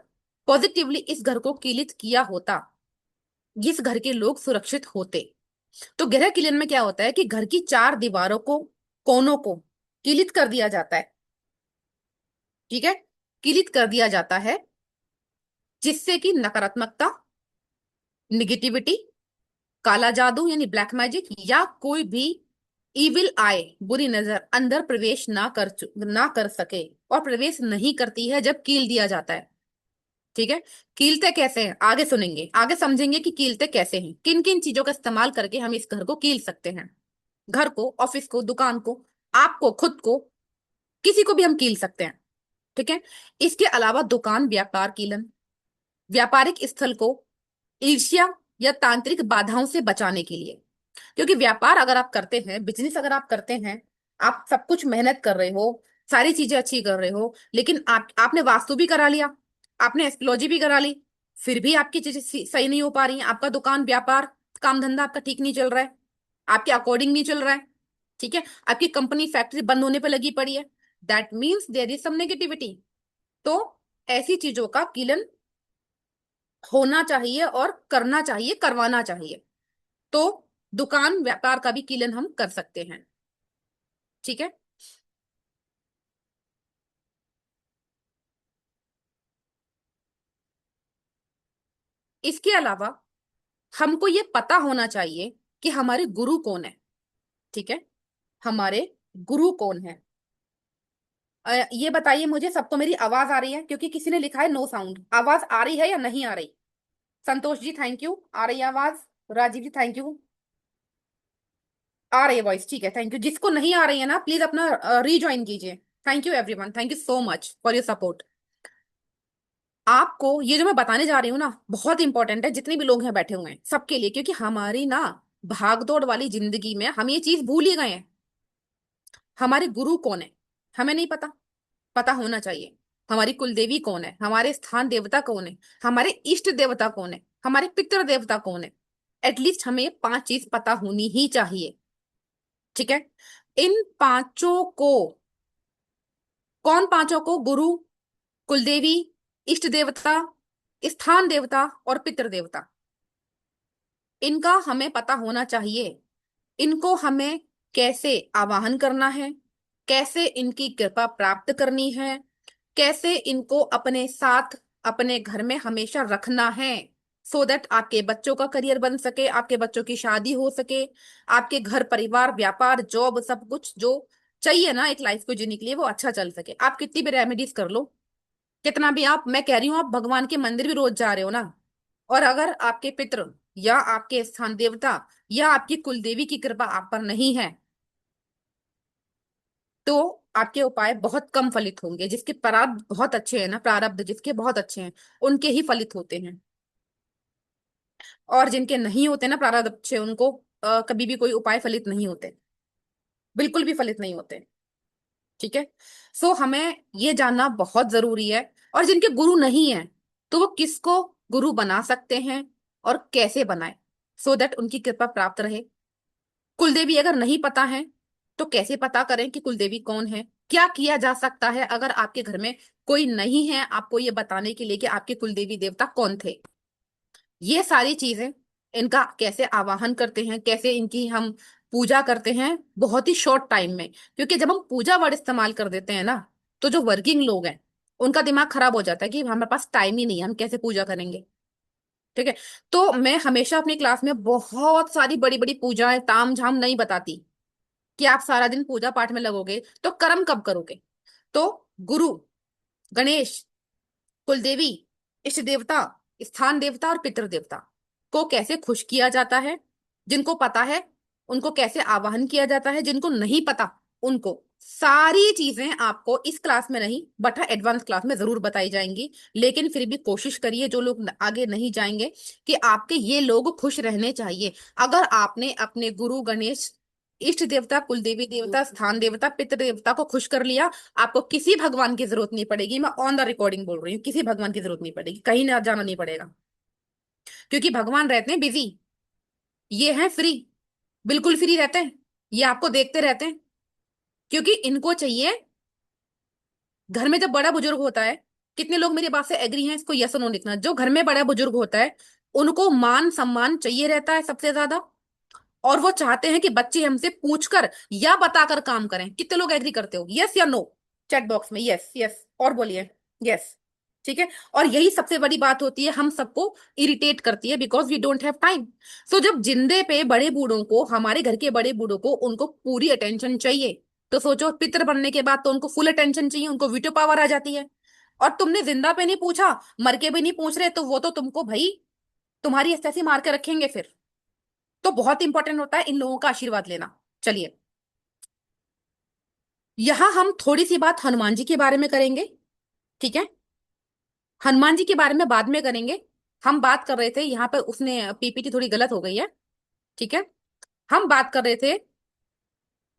पॉजिटिवली इस घर को कीलित किया होता, इस घर के लोग सुरक्षित होते। तो गृह किलन में क्या होता है कि घर की चार दीवारों को, कोनों को कीलित कर दिया जाता है। ठीक है, कीलित कर दिया जाता है, जिससे कि नकारात्मकता, निगेटिविटी, काला जादू यानी ब्लैक मैजिक, या कोई भी इविल आए, बुरी नजर अंदर प्रवेश ना कर सके। और प्रवेश नहीं करती है जब कील दिया जाता है। ठीक है, कीलते कैसे हैं आगे सुनेंगे, आगे समझेंगे कि कीलते कैसे हैं, किन किन चीजों का इस्तेमाल करके हम इस घर को कील सकते हैं। घर को, ऑफिस को, दुकान को, आपको खुद को, किसी को भी हम कील सकते हैं। ठीक है, इसके अलावा दुकान व्यापार कीलन, व्यापारिक स्थल को ईर्ष्या या तांत्रिक बाधाओं से बचाने के लिए। क्योंकि व्यापार अगर आप करते हैं, बिजनेस अगर आप करते हैं, आप सब कुछ मेहनत कर रहे हो, सारी चीजें अच्छी कर रहे हो, लेकिन आपने वास्तु भी करा लिया, आपने एस्ट्रोलॉजी भी करा ली, फिर भी आपकी चीजें सही नहीं हो पा रही हैं, आपका दुकान व्यापार काम धंधा आपका ठीक नहीं चल रहा है, आपके अकॉर्डिंग नहीं चल रहा है। ठीक है, आपकी कंपनी फैक्ट्री बंद होने पे लगी पड़ी है, that means there is some negativity. तो ऐसी चीजों का किलन होना चाहिए और करना चाहिए, करवाना चाहिए। तो दुकान व्यापार का भी किलन हम कर सकते हैं। ठीक है, इसके अलावा हमको ये पता होना चाहिए कि हमारे गुरु कौन है। ठीक है, हमारे गुरु कौन है। ये बताइए मुझे, सबको मेरी आवाज आ रही है? क्योंकि किसी ने लिखा है नो साउंड, आवाज आ रही है या नहीं आ रही? संतोष जी थैंक यू, आ रही है आवाज। राजीव जी थैंक यू, आ रही है वॉइस, ठीक है, थैंक यू। जिसको नहीं आ रही है ना, प्लीज अपना रीज्वाइन कीजिए। Thank you everyone, thank you so much for your support. आपको ये जो मैं बताने जा रही हूँ ना, बहुत इंपॉर्टेंट है, जितने भी लोग यहाँ बैठे हुए हैं सबके लिए, क्योंकि हमारी ना भागदौड़ वाली जिंदगी में हम ये चीज भूल ही गए हैं। हमारे गुरु कौन है हमें नहीं पता, पता होना चाहिए। हमारी कुलदेवी कौन है, हमारे स्थान देवता कौन है, हमारे इष्ट देवता कौन है, हमारे पितृ देवता कौन है, एटलीस्ट हमें पांच चीज पता होनी ही चाहिए। ठीक है, इन पांचों को, कौन पांचों को? गुरु, कुलदेवी, इष्ट देवता, स्थान देवता और पितृ देवता, इनका हमें पता होना चाहिए। इनको हमें कैसे आवाहन करना है, कैसे इनकी कृपा प्राप्त करनी है, कैसे इनको अपने साथ अपने घर में हमेशा रखना है, सो दैट आपके बच्चों का करियर बन सके, आपके बच्चों की शादी हो सके, आपके घर परिवार व्यापार जॉब सब कुछ जो चाहिए ना एक लाइफ को जीने के लिए, वो अच्छा चल सके। आप कितनी भी रेमेडीज कर लो, कितना भी आप, मैं कह रही हूँ आप भगवान के मंदिर भी रोज जा रहे हो ना, और अगर आपके पितृ या आपके स्थान देवता या आपकी कुलदेवी की कृपा आप पर नहीं है, तो आपके उपाय बहुत कम फलित होंगे। जिसके प्रारब्ध बहुत अच्छे हैं ना, प्रारब्ध जिसके बहुत अच्छे हैं, उनके ही फलित होते हैं। और जिनके नहीं होते ना प्रारब्ध अच्छे, उनको कभी भी कोई उपाय फलित नहीं होते, बिल्कुल भी फलित नहीं होते। ठीक है, सो हमें ये जानना बहुत जरूरी है। और जिनके गुरु नहीं है, तो वो किसको गुरु बना सकते हैं और कैसे बनाए, सो दैट उनकी कृपा प्राप्त रहे। कुलदेवी अगर नहीं पता है, तो कैसे पता करें कि कुलदेवी कौन है? क्या किया जा सकता है अगर आपके घर में कोई नहीं है आपको ये बताने के लिए कि आपके कुलदेवी देवता कौन थे? ये सारी चीजें, इनका कैसे आवाहन करते हैं, कैसे इनकी हम पूजा करते हैं बहुत ही शॉर्ट टाइम में। क्योंकि जब हम पूजा वर्ड इस्तेमाल कर देते हैं ना, तो जो वर्किंग लोग हैं उनका दिमाग खराब हो जाता है कि हमारे पास टाइम ही नहीं है, हम कैसे पूजा करेंगे। ठीक है, तो मैं हमेशा अपनी क्लास में बहुत सारी बड़ी बड़ी पूजाएं ताम झाम नहीं बताती कि आप सारा दिन पूजा पाठ में लगोगे तो कर्म कब करोगे। तो गुरु, गणेश, कुलदेवी, इष्ट देवता, स्थान देवता और पितृ देवता को कैसे खुश किया जाता है, जिनको पता है उनको कैसे आवाहन किया जाता है, जिनको नहीं पता उनको सारी चीजें आपको इस क्लास में नहीं बट एडवांस क्लास में जरूर बताई जाएंगी। लेकिन फिर भी कोशिश करिए, जो लोग आगे नहीं जाएंगे, कि आपके ये लोग खुश रहने चाहिए। अगर आपने अपने गुरु गणेश, इष्ट देवता, कुल देवी देवता, स्थान देवता, पितृ देवता को खुश कर लिया, आपको किसी भगवान की जरूरत नहीं पड़ेगी। मैं ऑन द रिकॉर्डिंग बोल रही हूँ, किसी भगवान की जरूरत नहीं पड़ेगी, कहीं ना जाना नहीं पड़ेगा। क्योंकि भगवान रहते हैं बिजी, ये हैं फ्री, बिल्कुल फ्री रहते हैं। ये आपको देखते रहते हैं, क्योंकि इनको चाहिए। घर में जब बड़ा बुजुर्ग होता है, कितने लोग मेरी बात से एग्री हैं, इसको यस और नो लिखना। जो घर में बड़ा बुजुर्ग होता है, उनको मान सम्मान चाहिए रहता है सबसे ज्यादा। और वो चाहते हैं कि बच्चे हमसे पूछकर या बताकर काम करें। कितने लोग एग्री करते हो, यस या नो? चैट बॉक्स में यस यस और बोलिए यस। ठीक है। और यही सबसे बड़ी बात होती है, हम सबको इरिटेट करती है, because we don't have time. So जब जिंदे पे बड़े बूढ़ों को, हमारे घर के बड़े बूढ़ों को, उनको पूरी अटेंशन चाहिए। तो सोचो, पितर बनने के बाद तो उनको फुल अटेंशन चाहिए, उनको वीटो पावर आ जाती है। और तुमने जिंदा पे नहीं पूछा, मर के भी नहीं पूछ रहे, तो वो तो तुमको भाई तुम्हारी ऐसी मार के रखेंगे फिर। तो बहुत इंपॉर्टेंट होता है इन लोगों का आशीर्वाद लेना। चलिए, यहां हम थोड़ी सी बात हनुमान जी के बारे में करेंगे। ठीक है। हनुमान जी के बारे में बाद में करेंगे। हम बात कर रहे थे यहाँ पे, उसने पीपीटी थोड़ी गलत हो गई है। ठीक है। हम बात कर रहे थे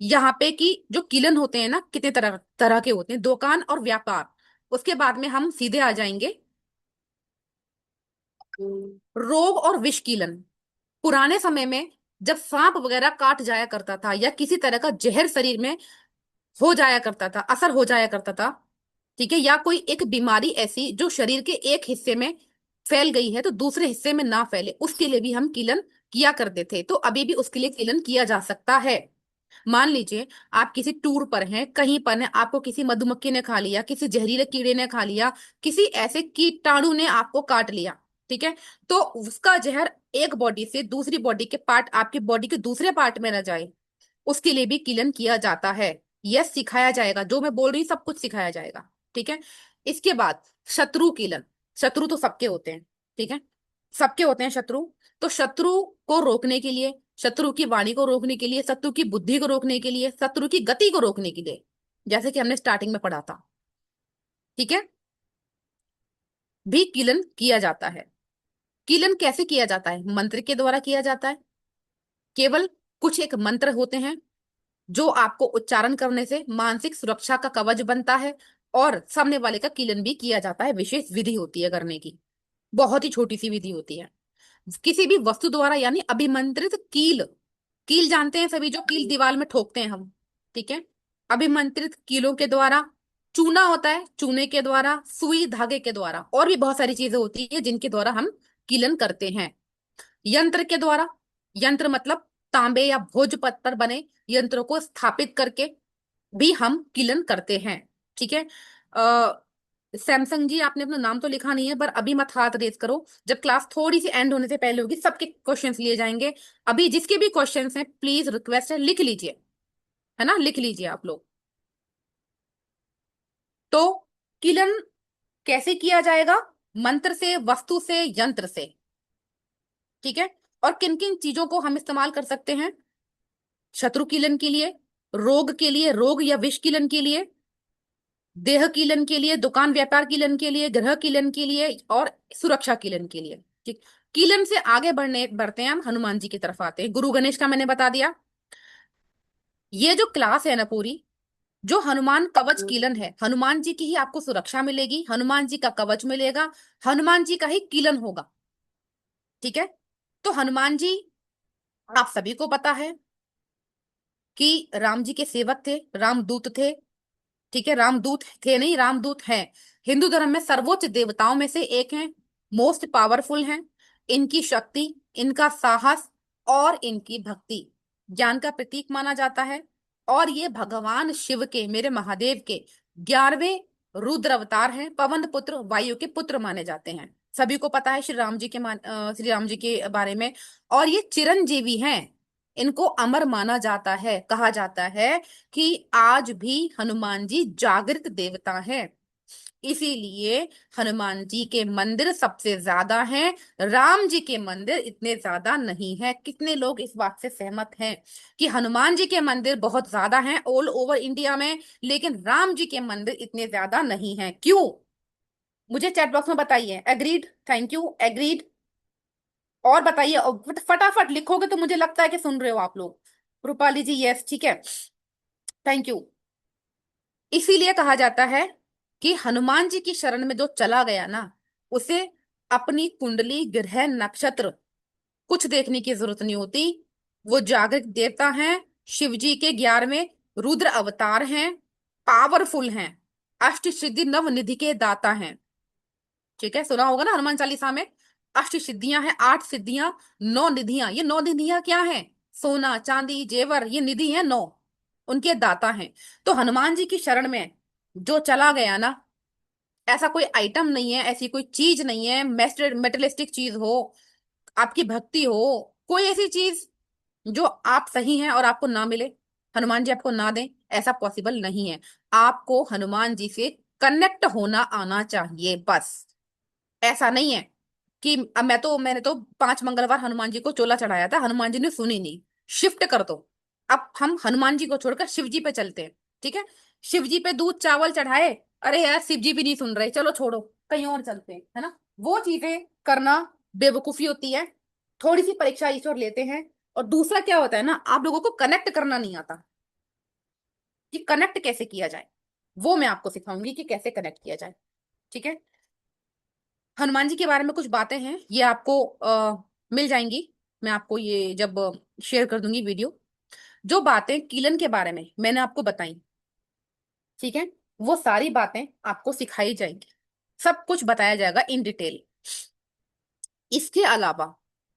यहाँ पे कि जो किलन होते हैं ना, कितने तरह तरह के होते हैं, दुकान और व्यापार। उसके बाद में हम सीधे आ जाएंगे रोग और विष कीलन। पुराने समय में जब सांप वगैरह काट जाया करता था, या किसी तरह का जहर शरीर में हो जाया करता था, असर हो जाया करता था, ठीक है, या कोई एक बीमारी ऐसी जो शरीर के एक हिस्से में फैल गई है तो दूसरे हिस्से में ना फैले, उसके लिए भी हम कीलन किया करते थे। तो अभी भी उसके लिए कीलन किया जा सकता है। मान लीजिए आप किसी टूर पर हैं, कहीं पर हैं, आपको किसी मधुमक्खी ने खा लिया, किसी जहरीले कीड़े ने खा लिया, किसी ऐसे कीटाणु ने आपको काट लिया। ठीक है। तो उसका जहर एक बॉडी से दूसरी बॉडी के पार्ट, आपकी बॉडी के दूसरे पार्ट में न जाए, उसके लिए भी कीलन किया जाता है। यह सिखाया जाएगा, जो मैं बोल रही हूँ सब कुछ सिखाया जाएगा। ठीक है। इसके बाद शत्रु कीलन। शत्रु तो सबके होते हैं। ठीक है। सबके होते हैं शत्रु। तो शत्रु को रोकने के लिए, शत्रु की वाणी को रोकने के लिए, शत्रु की बुद्धि को रोकने के लिए, शत्रु की गति को रोकने के लिए, जैसे कि हमने स्टार्टिंग में पढ़ा था, ठीक है, भी कीलन किया जाता है। कीलन कैसे किया जाता है? मंत्र के द्वारा किया जाता है। केवल कुछ एक मंत्र होते हैं जो आपको उच्चारण करने से मानसिक सुरक्षा का कवच बनता है, और सामने वाले का कीलन भी किया जाता है। विशेष विधि होती है करने की, बहुत ही छोटी सी विधि होती है। किसी भी वस्तु द्वारा, यानी अभिमंत्रित कील। कील जानते हैं सभी, जो कील दीवार में ठोकते हैं हम। ठीक है। अभिमंत्रित कीलों के द्वारा, चूना होता है, चूने के द्वारा, सुई धागे के द्वारा, और भी बहुत सारी चीजें होती है जिनके द्वारा हम कीलन करते हैं। यंत्र के द्वारा, यंत्र मतलब तांबे या भोज पत्थर बने यंत्रों को स्थापित करके भी हम कीलन करते हैं। ठीक है। सैमसंग जी, आपने अपना नाम तो लिखा नहीं है, पर अभी मत हाथ रेज करो, जब क्लास थोड़ी सी एंड होने से पहले होगी सबके क्वेश्चंस लिए जाएंगे। अभी जिसके भी क्वेश्चंस हैं, प्लीज रिक्वेस्ट है लिख लीजिए, है ना, लिख लीजिए आप लोग। तो कीलन कैसे किया जाएगा? मंत्र से, वस्तु से, यंत्र से। ठीक है। और किन किन चीजों को हम इस्तेमाल कर सकते हैं? शत्रु कीलन के लिए, रोग के लिए, रोग या विष कीलन के लिए, देह कीलन के लिए, दुकान व्यापार कीलन के लिए, ग्रह कीलन के लिए, और सुरक्षा कीलन के लिए। ठीक। कीलन से आगे बढ़ते हैं, हम हनुमान जी की तरफ आते हैं। गुरु गणेश का मैंने बता दिया। ये जो क्लास है ना पूरी, जो हनुमान कवच कीलन है, हनुमान जी की ही आपको सुरक्षा मिलेगी, हनुमान जी का कवच मिलेगा, हनुमान जी का ही कीलन होगा। ठीक है। तो हनुमान जी, आप सभी को पता है कि राम जी के सेवक थे, रामदूत थे। ठीक है। रामदूत थे नहीं, रामदूत हैं। हिंदू धर्म में सर्वोच्च देवताओं में से एक हैं, मोस्ट पावरफुल हैं। इनकी शक्ति, इनका साहस और इनकी भक्ति ज्ञान का प्रतीक माना जाता है। और ये भगवान शिव के, मेरे महादेव के 11वें रुद्र अवतार हैं। पवन पुत्र, वायु के पुत्र माने जाते हैं। सभी को पता है श्री राम जी के बारे में। और ये चिरंजीवी हैं। इनको अमर माना जाता है, कहा जाता है कि आज भी हनुमान जी जागृत देवता हैं। इसीलिए हनुमान जी के मंदिर सबसे ज्यादा हैं, राम जी के मंदिर इतने ज्यादा नहीं है। कितने लोग इस बात से सहमत हैं कि हनुमान जी के मंदिर बहुत ज्यादा हैं ऑल ओवर इंडिया में, लेकिन राम जी के मंदिर इतने ज्यादा नहीं हैं? क्यों? मुझे चैट बॉक्स में बताइए। Agreed, thank you, agreed. और बताइए, और फटाफट लिखोगे तो मुझे लगता है कि सुन रहे हो आप लोग। रूपाली जी यस, ठीक है, थैंक यू। इसीलिए कहा जाता है कि हनुमान जी की शरण में जो चला गया ना, उसे अपनी कुंडली, ग्रह, नक्षत्र कुछ देखने की जरूरत नहीं होती। वो जागृत देवता हैं, शिव जी के 11वें रुद्र अवतार हैं, पावरफुल हैं, अष्ट सिद्धि नव निधि के दाता हैं। ठीक है, सुना होगा ना हनुमान चालीसा में, अष्ट सिद्धियां हैं, 8 सिद्धियां, 9 निधियां। ये 9 निधियां क्या है? सोना चांदी जेवर, ये निधि है 9, उनके दाता हैं। तो हनुमान जी की शरण में जो चला गया ना, ऐसा कोई आइटम नहीं है, ऐसी कोई चीज नहीं है, मेटेलिस्टिक चीज हो, आपकी भक्ति हो, कोई ऐसी चीज जो आप सही हैं और आपको ना मिले, हनुमान जी आपको ना दें, ऐसा पॉसिबल नहीं है। आपको हनुमान जी से कनेक्ट होना आना चाहिए बस। ऐसा नहीं है कि अब मैंने तो 5 मंगलवार हनुमान जी को चोला चढ़ाया था, हनुमान जी ने सुनी नहीं, शिफ्ट कर दो। अब हम हनुमान जी को छोड़कर शिव जी पे चलते हैं। ठीक है, शिव जी पे दूध चावल चढ़ाए, अरे यार शिव जी भी नहीं सुन रहे, चलो छोड़ो, कहीं और चलते हैं, है ना? वो चीजें करना बेवकूफी होती है। थोड़ी सी परीक्षा ईश्वर लेते हैं। और दूसरा क्या होता है ना, आप लोगों को कनेक्ट करना नहीं आता कि कनेक्ट कैसे किया जाए। वो मैं आपको सिखाऊंगी कि कैसे कनेक्ट किया जाए। ठीक है, हनुमान जी के बारे में कुछ बातें हैं, ये आपको मिल जाएंगी। मैं आपको ये जब शेयर कर दूंगी वीडियो, जो बातें कीलन के बारे में मैंने आपको बताई, ठीक है, वो सारी बातें आपको सिखाई जाएंगी, सब कुछ बताया जाएगा इन डिटेल। इसके अलावा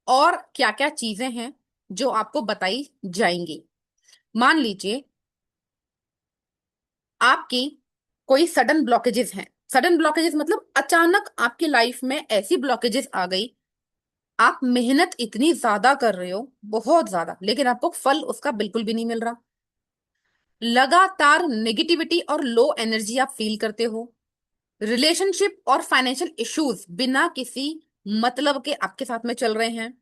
और क्या क्या चीजें हैं जो आपको बताई जाएंगी। मान लीजिए आपकी कोई सडन ब्लॉकेजेस हैं। सडन ब्लॉकेजेस मतलब अचानक आपकी लाइफ में ऐसी ब्लॉकेजेस आ गई, आप मेहनत इतनी ज्यादा कर रहे हो, बहुत ज्यादा, लेकिन आपको फल उसका बिल्कुल भी नहीं मिल रहा। लगातार नेगेटिविटी और लो एनर्जी आप फील करते हो। रिलेशनशिप और फाइनेंशियल इश्यूज बिना किसी मतलब के आपके साथ में चल रहे हैं।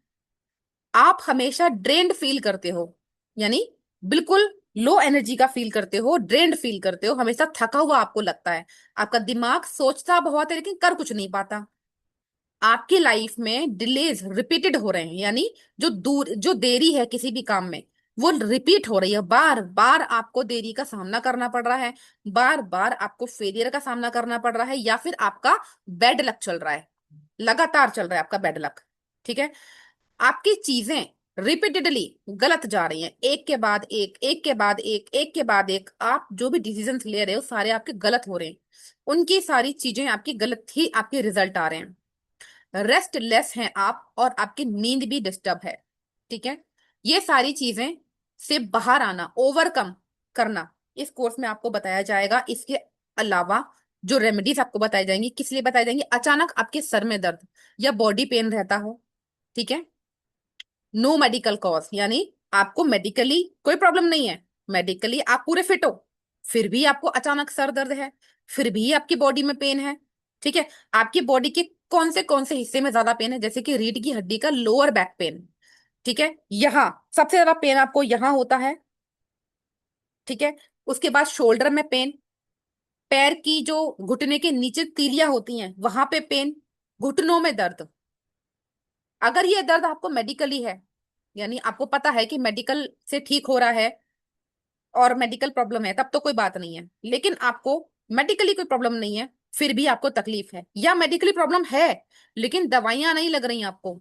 आप हमेशा ड्रेन्ड फील करते हो, यानी बिल्कुल लो एनर्जी का फील करते हो, ड्रेन्ड फील करते हो, हमेशा थका हुआ आपको लगता है। आपका दिमाग सोचता बहुत है लेकिन कर कुछ नहीं पाता। आपकी लाइफ में डिलेज रिपीटेड हो रहे हैं, यानी जो देरी है किसी भी काम में, वो रिपीट हो रही है, बार बार आपको देरी का सामना करना पड़ रहा है, बार बार आपको फेलियर का सामना करना पड़ रहा है, या फिर आपका बैड लक चल रहा है, लगातार चल रहा है आपका बैड लक। ठीक है, आपकी चीजें रिपीटेडली गलत जा रही हैं, एक के बाद एक, एक के बाद एक के बाद एक, आप जो भी डिसीजंस ले रहे हो सारे आपके गलत हो रहे हैं, उनकी सारी चीजें आपकी गलत ही आपके रिजल्ट आ रहे हैं। रेस्टलेस हैं आप, और आपकी नींद भी डिस्टर्ब है। ठीक है, ये सारी चीजें से बाहर आना, ओवरकम करना, इस कोर्स में आपको बताया जाएगा। इसके अलावा जो रेमेडीज आपको बताई जाएंगी, किस लिए बताई जाएंगी? अचानक आपके सर में दर्द या बॉडी पेन रहता हो, ठीक है, नो मेडिकल कॉज, यानी आपको मेडिकली कोई प्रॉब्लम नहीं है, मेडिकली आप पूरे फिट हो, फिर भी आपको अचानक सर दर्द है, फिर भी आपकी बॉडी में पेन है। ठीक है, आपकी बॉडी के कौन से हिस्से में ज्यादा पेन है? जैसे कि रीढ़ की हड्डी का लोअर बैक पेन। ठीक है, यहाँ सबसे ज्यादा पेन आपको यहाँ होता है। ठीक है, उसके बाद शोल्डर में पेन, पैर की जो घुटने के नीचे तीलियां होती हैं वहां पे पेन, घुटनों में दर्द। अगर ये दर्द आपको मेडिकली है, यानी आपको पता है कि मेडिकल से ठीक हो रहा है और मेडिकल प्रॉब्लम है, तब तो कोई बात नहीं है। लेकिन आपको मेडिकली कोई प्रॉब्लम नहीं है, फिर भी आपको तकलीफ है, या मेडिकली प्रॉब्लम है लेकिन दवाइयां नहीं लग रही आपको,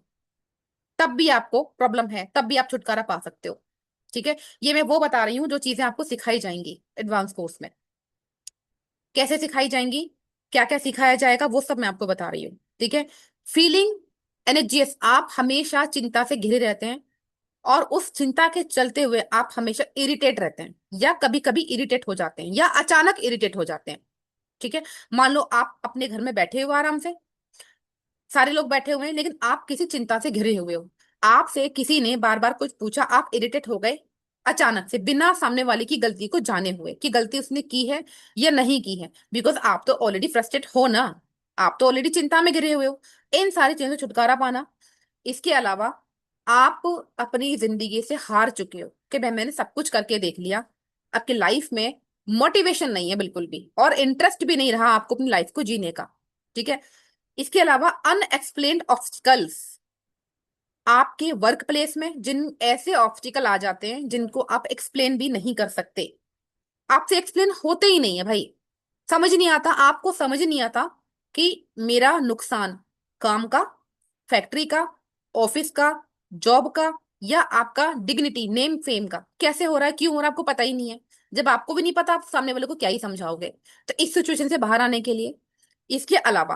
तब भी आपको प्रॉब्लम है, तब भी आप छुटकारा पा सकते हो। ठीक है, ये मैं वो बता रही हूँ जो चीजें आपको सिखाई जाएंगी एडवांस कोर्स में। कैसे सिखाई जाएंगी, क्या क्या सिखाया जाएगा, वो सब मैं आपको बता रही हूँ। ठीक है, फीलिंग एनर्जियस, आप हमेशा चिंता से घिरे रहते हैं, और उस चिंता के चलते हुए आप हमेशा इरिटेट रहते हैं, या कभी कभी इरिटेट हो जाते हैं, या अचानक इरिटेट हो जाते हैं। ठीक है, मान लो आप अपने घर में बैठे हुए आराम से, सारे लोग बैठे हुए हैं, लेकिन आप किसी चिंता से घिरे हुए हो, आपसे किसी ने बार बार कुछ पूछा, आप इरिटेट हो गए, अचानक से, बिना सामने वाले की गलती को जाने हुए कि गलती उसने की है या नहीं की है, बिकॉज आप तो ऑलरेडी फ्रस्ट्रेट हो ना, आप तो ऑलरेडी चिंता में घिरे हुए हो। इन सारी चीजों से छुटकारा पाना। इसके अलावा आप अपनी जिंदगी से हार चुके हो कि भाई मैंने सब कुछ करके देख लिया, आपकी लाइफ में मोटिवेशन नहीं है बिल्कुल भी, और इंटरेस्ट भी नहीं रहा आपको अपनी लाइफ को जीने का। ठीक है। इसके अलावा अनएक्सप्लेन्ड ऑब्स्टिकल्स, आपके वर्क प्लेस में जिन ऐसे ऑब्स्टिकल आ जाते हैं जिनको आप एक्सप्लेन भी नहीं कर सकते, आपसे एक्सप्लेन होते ही नहीं है भाई। समझ नहीं आता, आपको समझ नहीं आता कि मेरा नुकसान काम का, फैक्ट्री का, ऑफिस का, जॉब का, या आपका डिग्निटी नेम फेम का कैसे हो रहा है, क्यों हो रहा है, आपको पता ही नहीं है। जब आपको भी नहीं पता, आप सामने वाले को क्या ही समझाओगे। तो इस सिचुएशन से बाहर आने के लिए, इसके अलावा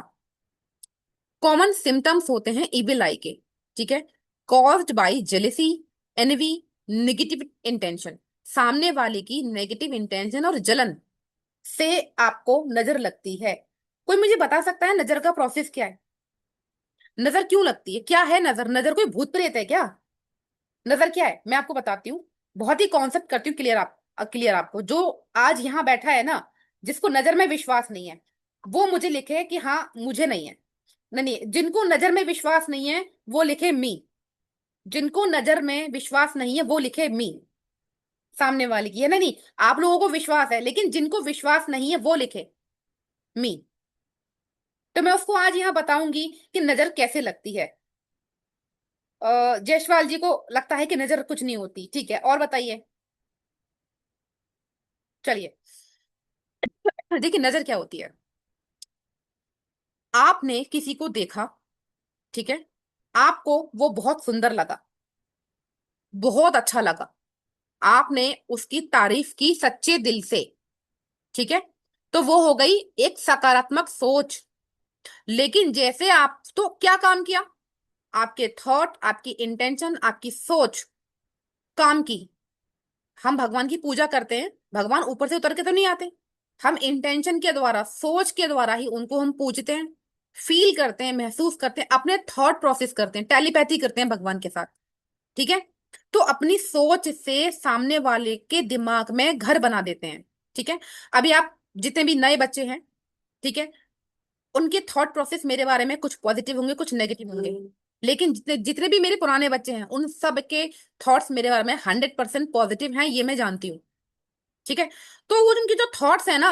कॉमन सिम्टम्स होते हैं इविल आई के। ठीक है। Caused by jealousy, envy, negative intention, सामने वाले की नेगेटिव इंटेंशन और जलन से आपको नजर लगती है। कोई मुझे बता सकता है नजर का प्रोसेस क्या है? नजर क्यों लगती है, क्या है नजर? नजर कोई भूत प्रेत है क्या? नजर क्या है मैं आपको बताती हूँ। बहुत ही कॉन्सेप्ट करती हूँ क्लियर, क्लियर आपको। जो आज यहाँ बैठा है ना, जिसको नजर में विश्वास नहीं है, वो मुझे लिखे कि हाँ मुझे नहीं है। नहीं नहीं, जिनको नजर में विश्वास नहीं है वो लिखे मी। जिनको नजर में विश्वास नहीं है वो लिखे मी। सामने वाले की है ना, नहीं, आप लोगों को विश्वास है, लेकिन जिनको विश्वास नहीं है वो लिखे मी। तो मैं उसको आज यहाँ बताऊंगी कि नजर कैसे लगती है। जयसवाल जी को लगता है कि नजर कुछ नहीं होती, ठीक है, और बताइए। चलिए, देखिए नजर क्या होती है। आपने किसी को देखा, ठीक है, आपको वो बहुत सुंदर लगा, बहुत अच्छा लगा, आपने उसकी तारीफ की सच्चे दिल से, ठीक है, तो वो हो गई एक सकारात्मक सोच। लेकिन जैसे आप तो क्या काम किया, आपके थॉट, आपकी इंटेंशन, आपकी सोच काम की। हम भगवान की पूजा करते हैं, भगवान ऊपर से उतर के तो नहीं आते। हम इंटेंशन के द्वारा, सोच के द्वारा ही उनको हम पूजते हैं, फील करते हैं, महसूस करते हैं, अपने थॉट प्रोसेस करते हैं, टेलीपैथी करते हैं भगवान के साथ। ठीक है। तो अपनी सोच से सामने वाले के दिमाग में घर बना देते हैं। ठीक है। अभी आप जितने भी नए बच्चे हैं, ठीक है, उनके थॉट प्रोसेस मेरे बारे में कुछ पॉजिटिव होंगे, कुछ नेगेटिव होंगे। लेकिन जितने जितने भी मेरे पुराने बच्चे हैं, उन सब के थॉट्स मेरे बारे में 100% पॉजिटिव हैं, ये मैं जानती हूँ। ठीक है। तो वो उनकी जो थॉट्स है ना,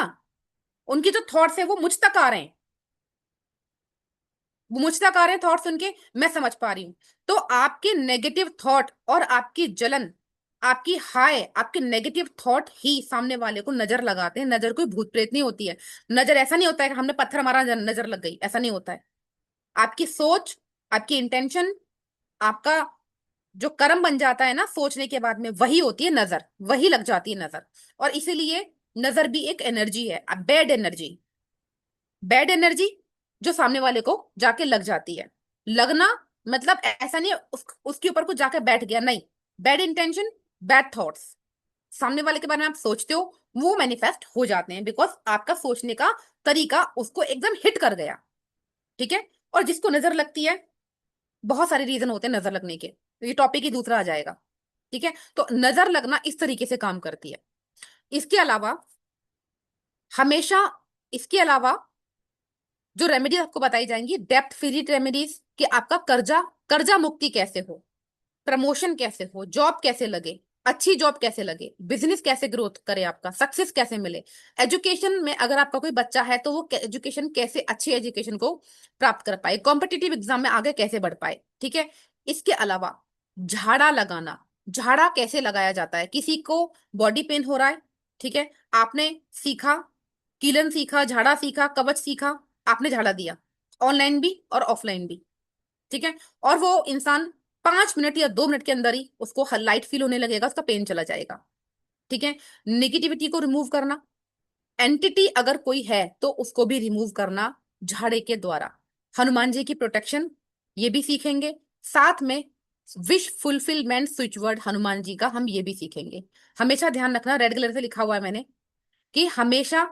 उनकी जो थॉट्स है वो मुझ तक आ रहे हैं, वो मुझ तक आ रहे हैं थॉट्स उनके, मैं समझ पा रही हूँ। तो आपके नेगेटिव थॉट और आपकी जलन, आपकी हाय, आपके नेगेटिव थॉट ही सामने वाले को नजर लगाते हैं। नजर कोई भूत प्रेत नहीं होती है। नजर ऐसा नहीं होता है कि हमने पत्थर मारा नजर लग गई, ऐसा नहीं होता है। आपकी सोच, आपकी इंटेंशन, आपका जो कर्म बन जाता है ना सोचने के बाद में, वही होती है नजर, वही लग जाती है नजर। और इसीलिए नजर भी एक एनर्जी है, बैड एनर्जी। बैड एनर्जी जो सामने वाले को जाके लग जाती है। लगना मतलब ऐसा नहीं है उसके ऊपर कुछ जाके बैठ गया, नहीं। बैड इंटेंशन, बैड थॉट्स, सामने वाले के बारे में आप सोचते हो, वो मैनिफेस्ट हो जाते हैं, बिकॉज आपका सोचने का तरीका उसको एकदम हिट कर गया। ठीक है। और जिसको नजर लगती है, बहुत सारे रीजन होते हैं नजर लगने के, तो ये टॉपिक ही दूसरा आ जाएगा। ठीक है। तो नजर लगना इस तरीके से काम करती है। इसके अलावा हमेशा, इसके अलावा जो रेमेडीज आपको बताई जाएंगी, डेप्थ फ्री रेमेडीज, कि आपका कर्जा कर्जा मुक्ति कैसे हो, प्रमोशन कैसे हो, जॉब कैसे लगे, अच्छी जॉब कैसे लगे, बिजनेस कैसे ग्रोथ करे, आपका सक्सेस कैसे मिले, एजुकेशन में अगर आपका कोई बच्चा है तो वो एजुकेशन कैसे, अच्छी एजुकेशन को प्राप्त कर पाए, कॉम्पिटिटिव एग्जाम में आगे कैसे बढ़ पाए। ठीक है। इसके अलावा झाड़ा लगाना, झाड़ा कैसे लगाया जाता है, किसी को बॉडी पेन हो रहा है, ठीक है, आपने सीखा, कीलन सीखा, झाड़ा सीखा, कवच सीखा, आपने झाड़ा दिया, ऑनलाइन भी और ऑफलाइन भी। ठीक है। और वो इंसान 5 मिनट या 2 मिनट के अंदर ही उसको लाइट फील होने लगेगा, उसका पेन चला जाएगा। ठीक है। निगेटिविटी को रिमूव करना, एंटिटी अगर कोई है तो उसको भी रिमूव करना झाड़े के द्वारा। हनुमान जी की प्रोटेक्शन, ये भी सीखेंगे। साथ में wish fulfilment switch word Hanuman ji का हम ये भी सीखेंगे। हमेशा ध्यान रखना, रेड कलर से लिखा हुआ है मैंने, कि हमेशा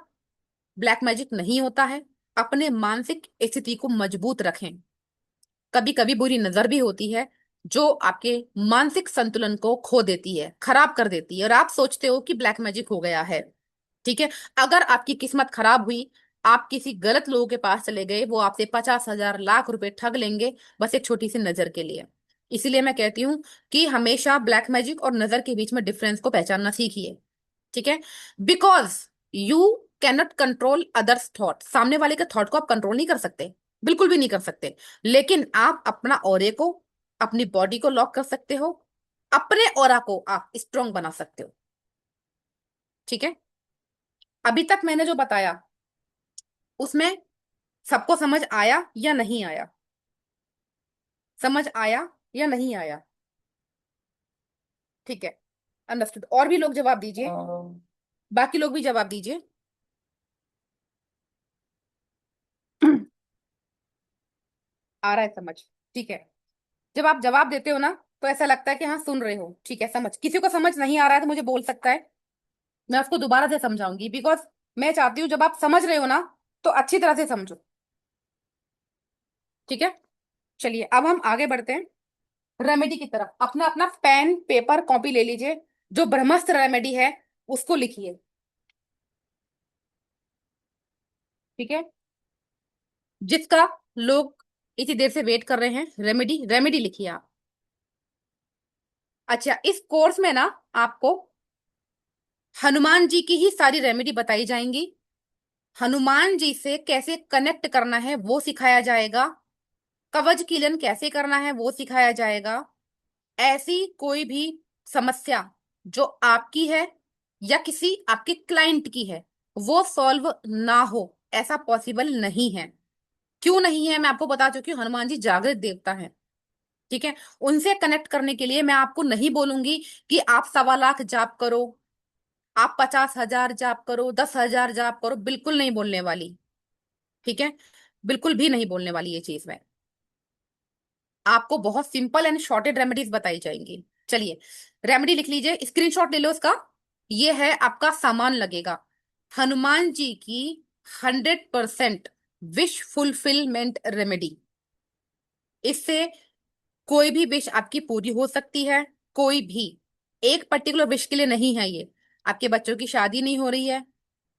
ब्लैक मैजिक नहीं होता है। अपने मानसिक स्थिति को मजबूत रखें। कभी कभी बुरी नजर भी होती है, जो आपके मानसिक संतुलन को खो देती है, खराब कर देती है, और आप सोचते हो कि ब्लैक मैजिक हो गया है। ठीक है। अगर आपकी किस्मत खराब हुई, आप किसी गलत लोगों के पास चले गए, वो आपसे 50,000 लाख रुपए ठग लेंगे, बस एक छोटी सी नजर के लिए। इसीलिए मैं कहती हूँ कि हमेशा ब्लैक मैजिक और नजर के बीच में डिफरेंस को पहचानना सीखिए। ठीक है। Because you cannot control others thought, सामने वाले के थॉट को आप कंट्रोल नहीं कर सकते, बिल्कुल भी नहीं कर सकते। लेकिन आप अपना ऑरे को, अपनी बॉडी को लॉक कर सकते हो, अपने ऑरा को आप स्ट्रांग बना सकते हो। ठीक है। अभी तक मैंने जो बताया उसमें सबको समझ आया या नहीं आया? समझ आया या नहीं आया? ठीक है, अंडरस्टूड। और भी लोग जवाब दीजिए, बाकी लोग भी जवाब दीजिए। आ रहा है समझ? ठीक है। जब आप जवाब देते हो ना, तो ऐसा लगता है कि हाँ सुन रहे हो। ठीक है, समझ। किसी को समझ नहीं आ रहा है तो मुझे बोल सकता है, मैं उसको दोबारा से समझाऊंगी। बिकॉज मैं चाहती हूँ जब आप समझ रहे हो ना, तो अच्छी तरह से समझो। ठीक है। चलिए अब हम आगे बढ़ते हैं रेमेडी की तरफ। अपना अपना पेन पेपर कॉपी ले लीजिए, जो ब्रह्मास्त्र रेमेडी है उसको लिखिए। ठीक है। जिसका लोग इतनी देर से वेट कर रहे हैं, रेमेडी, रेमेडी लिखिए आप। अच्छा, इस कोर्स में ना आपको हनुमान जी की ही सारी रेमेडी बताई जाएंगी। हनुमान जी से कैसे कनेक्ट करना है वो सिखाया जाएगा। कवच कीलन कैसे करना है वो सिखाया जाएगा। ऐसी कोई भी समस्या जो आपकी है या किसी आपके क्लाइंट की है, वो सॉल्व ना हो, ऐसा पॉसिबल नहीं है। क्यों नहीं है मैं आपको बता चुकी हूँ, हनुमान जी जागृत देवता है। ठीक है। उनसे कनेक्ट करने के लिए मैं आपको नहीं बोलूंगी कि आप 1.25 लाख जाप करो, आप 50,000 जाप करो, 10,000 जाप करो, बिल्कुल नहीं बोलने वाली। ठीक है। बिल्कुल भी नहीं बोलने वाली ये चीज मैं। आपको बहुत सिंपल एंड शॉर्टेड रेमेडीज बताई जाएंगी। चलिए, रेमेडी लिख लीजिए, स्क्रीनशॉट ले लो इसका। ये है आपका सामान लगेगा, हनुमान जी की 100% विश फुलफिलमेंट रेमेडी। इससे कोई भी विश आपकी पूरी हो सकती है। कोई भी, एक पर्टिकुलर विश के लिए नहीं है ये। आपके बच्चों की शादी नहीं हो रही है,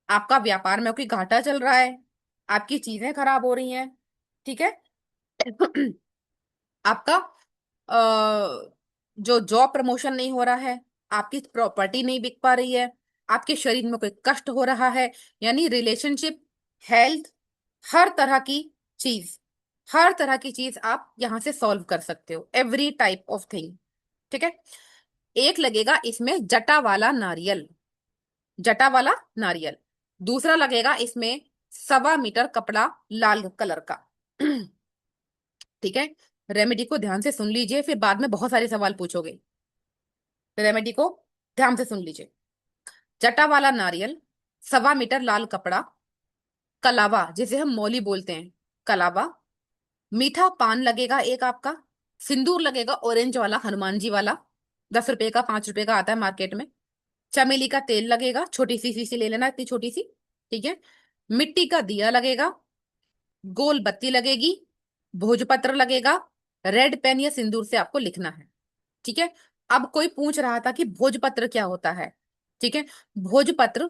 आपका व्यापार में कोई घाटा चल रहा है, आपकी चीजें खराब हो रही हैं। ठीक है। आपका जो जॉब प्रमोशन नहीं हो रहा है, आपकी प्रॉपर्टी नहीं बिक पा रही है, आपके शरीर में कोई कष्ट हो रहा है, यानी रिलेशनशिप, हेल्थ, हर तरह की चीज, हर तरह की चीज आप यहां से सॉल्व कर सकते हो, एवरी टाइप ऑफ थिंग। ठीक है। एक लगेगा इसमें जटा वाला नारियल, जटा वाला नारियल। दूसरा लगेगा इसमें 1.25 मीटर कपड़ा, लाल कलर का। ठीक है। रेमेडी को ध्यान से सुन लीजिए, फिर बाद में बहुत सारे सवाल पूछोगे। रेमेडी को ध्यान से सुन लीजिए। जटा वाला नारियल, 1.25 मीटर लाल कपड़ा, कलावा जिसे हम मौली बोलते हैं, कलावा, मीठा पान लगेगा एक आपका, सिंदूर लगेगा ऑरेंज वाला, हनुमान जी वाला, 10 रुपए का, 5 रुपए का आता है मार्केट में। चमेली का तेल लगेगा, छोटी सी शीशी ले लेना, इतनी छोटी सी। ठीक है। मिट्टी का दिया लगेगा, गोल बत्ती लगेगी, भोजपत्र लगेगा, रेड पेन या सिंदूर से आपको लिखना है। ठीक है। अब कोई पूछ रहा था कि भोजपत्र क्या होता है। ठीक है। भोजपत्र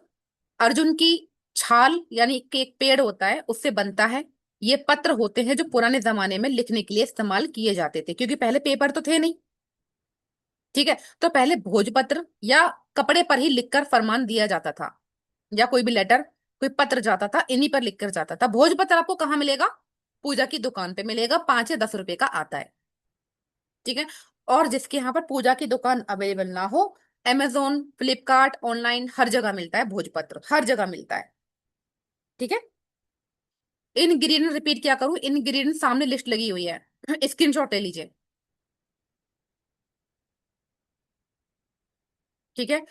अर्जुन की छाल, यानी कि एक पेड़ होता है, उससे बनता है। ये पत्र होते हैं जो पुराने जमाने में लिखने के लिए इस्तेमाल किए जाते थे, क्योंकि पहले पेपर तो थे नहीं। ठीक है। तो पहले भोजपत्र या कपड़े पर ही लिखकर फरमान दिया जाता था, या कोई भी लेटर, कोई पत्र जाता था, इन्हीं पर लिखकर जाता था। भोजपत्र आपको कहाँ मिलेगा? पूजा की दुकान पे मिलेगा, 5 या 10 रुपए का आता है। ठीक है। और जिसके यहाँ पर पूजा की दुकान अवेलेबल ना हो, Amazon, फ्लिपकार्ट, ऑनलाइन हर जगह मिलता है भोजपत्र, हर जगह मिलता है। ठीक है। इंग्रेडिएंट रिपीट क्या करूं, इंग्रेडिएंट सामने लिस्ट लगी हुई है, स्क्रीनशॉट ले लीजिए। ठीक है।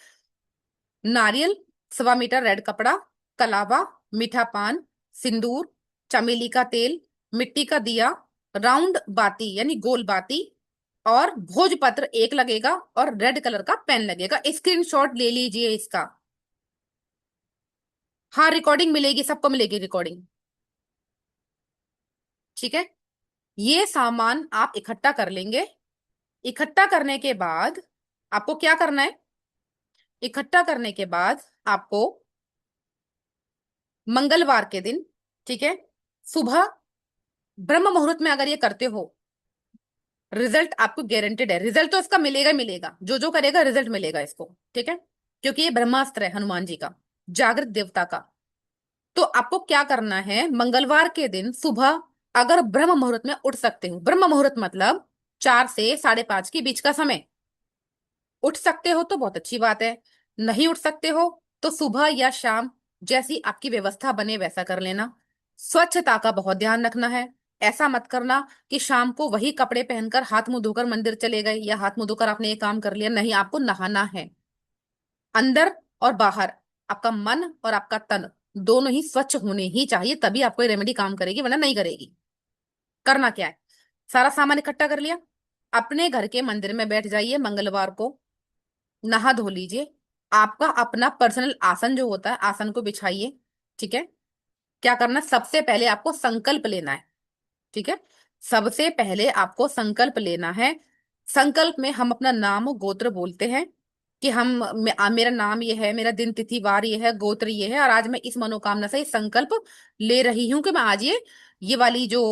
नारियल, 1.25 मीटर रेड कपड़ा, कलावा, मीठा पान, सिंदूर, चमेली का तेल, मिट्टी का दिया, राउंड बाती यानी गोल बाती, और भोजपत्र एक लगेगा, और रेड कलर का पेन लगेगा। स्क्रीनशॉट ले लीजिए इसका। हाँ, रिकॉर्डिंग मिलेगी, सबको मिलेगी रिकॉर्डिंग। ठीक है। ये सामान आप इकट्ठा कर लेंगे, इकट्ठा करने के बाद आपको क्या करना है? इकट्ठा करने के बाद आपको मंगलवार के दिन, ठीक है, सुबह ब्रह्म मुहूर्त में अगर ये करते हो, रिजल्ट आपको गारंटेड है। रिजल्ट तो इसका मिलेगा ही मिलेगा, जो जो करेगा रिजल्ट मिलेगा इसको, ठीक है, क्योंकि ये ब्रह्मास्त्र है हनुमान जी का, जागृत देवता का। तो आपको क्या करना है, मंगलवार के दिन सुबह अगर ब्रह्म मुहूर्त में उठ सकते हो, ब्रह्म मुहूर्त मतलब 4 से 5:30 के बीच का समय, उठ सकते हो तो बहुत अच्छी बात है। नहीं उठ सकते हो तो सुबह या शाम जैसी आपकी व्यवस्था बने वैसा कर लेना। स्वच्छता का बहुत ध्यान रखना है। ऐसा मत करना कि शाम को वही कपड़े पहनकर हाथ मुंह धोकर मंदिर चले गए, या हाथ मुंह धोकर आपने ये काम कर लिया। नहीं, आपको नहाना है। अंदर और बाहर आपका मन और आपका तन दोनों ही स्वच्छ होने ही चाहिए, तभी आपको ये रेमेडी काम करेगी, वरना नहीं करेगी। करना क्या है, सारा सामान इकट्ठा कर लिया, अपने घर के मंदिर में बैठ जाइए मंगलवार को, नहा धो लीजिए। आपका अपना पर्सनल आसन जो होता है, आसन को बिछाइए, ठीक है। क्या करना, सबसे पहले आपको संकल्प लेना है, ठीक है। सबसे पहले आपको संकल्प लेना है। संकल्प में हम अपना नाम गोत्र बोलते हैं कि मेरा नाम ये है, मेरा दिन तिथि वार ये है, गोत्र ये है, और आज मैं इस मनोकामना से इस संकल्प ले रही हूं कि मैं आज ये वाली जो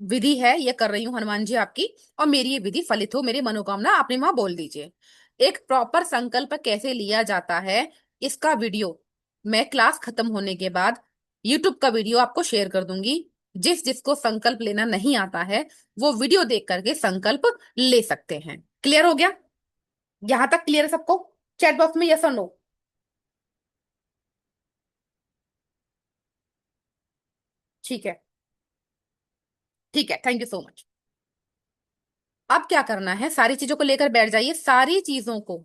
विधि है ये कर रही हूँ हनुमान जी आपकी, और मेरी ये विधि फलित हो, मेरी मनोकामना आपने वहां बोल दीजिए। एक प्रॉपर संकल्प कैसे लिया जाता है, इसका वीडियो मैं क्लास खत्म होने के बाद यूट्यूब का वीडियो आपको शेयर कर दूंगी। जिसको संकल्प लेना नहीं आता है वो वीडियो देख करके संकल्प ले सकते हैं। क्लियर हो गया? यहां तक क्लियर है सबको? चैट बॉक्स में यस और नो। ठीक है, ठीक है, थैंक यू सो मच। अब क्या करना है, सारी चीजों को लेकर बैठ जाइए। सारी चीजों को,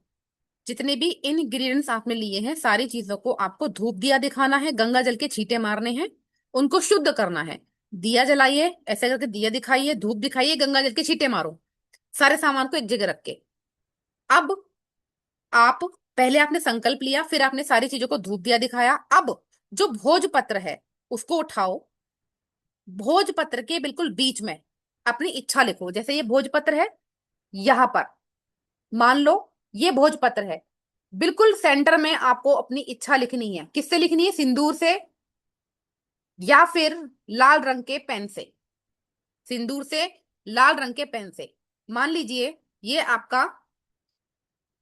जितने भी इंग्रेडिएंट्स आपने लिए हैं, सारी चीजों को आपको धूप दिया दिखाना है, गंगा जल के छींटे मारने हैं, उनको शुद्ध करना है। दिया जलाइए, ऐसे करके दिया दिखाइए, धूप दिखाइए, गंगा जल के छींटे मारो, सारे सामान को एक जगह रख के। अब आप, पहले आपने संकल्प लिया, फिर आपने सारी चीजों को धूप दिया दिखाया। अब जो भोजपत्र है उसको उठाओ, भोजपत्र के बिल्कुल बीच में अपनी इच्छा लिखो। जैसे ये भोजपत्र है, यहां पर मान लो ये भोजपत्र है, बिल्कुल सेंटर में आपको अपनी इच्छा लिखनी है। किससे लिखनी है, सिंदूर से या फिर लाल रंग के पेन से। सिंदूर से, लाल रंग के पेन से। मान लीजिए ये आपका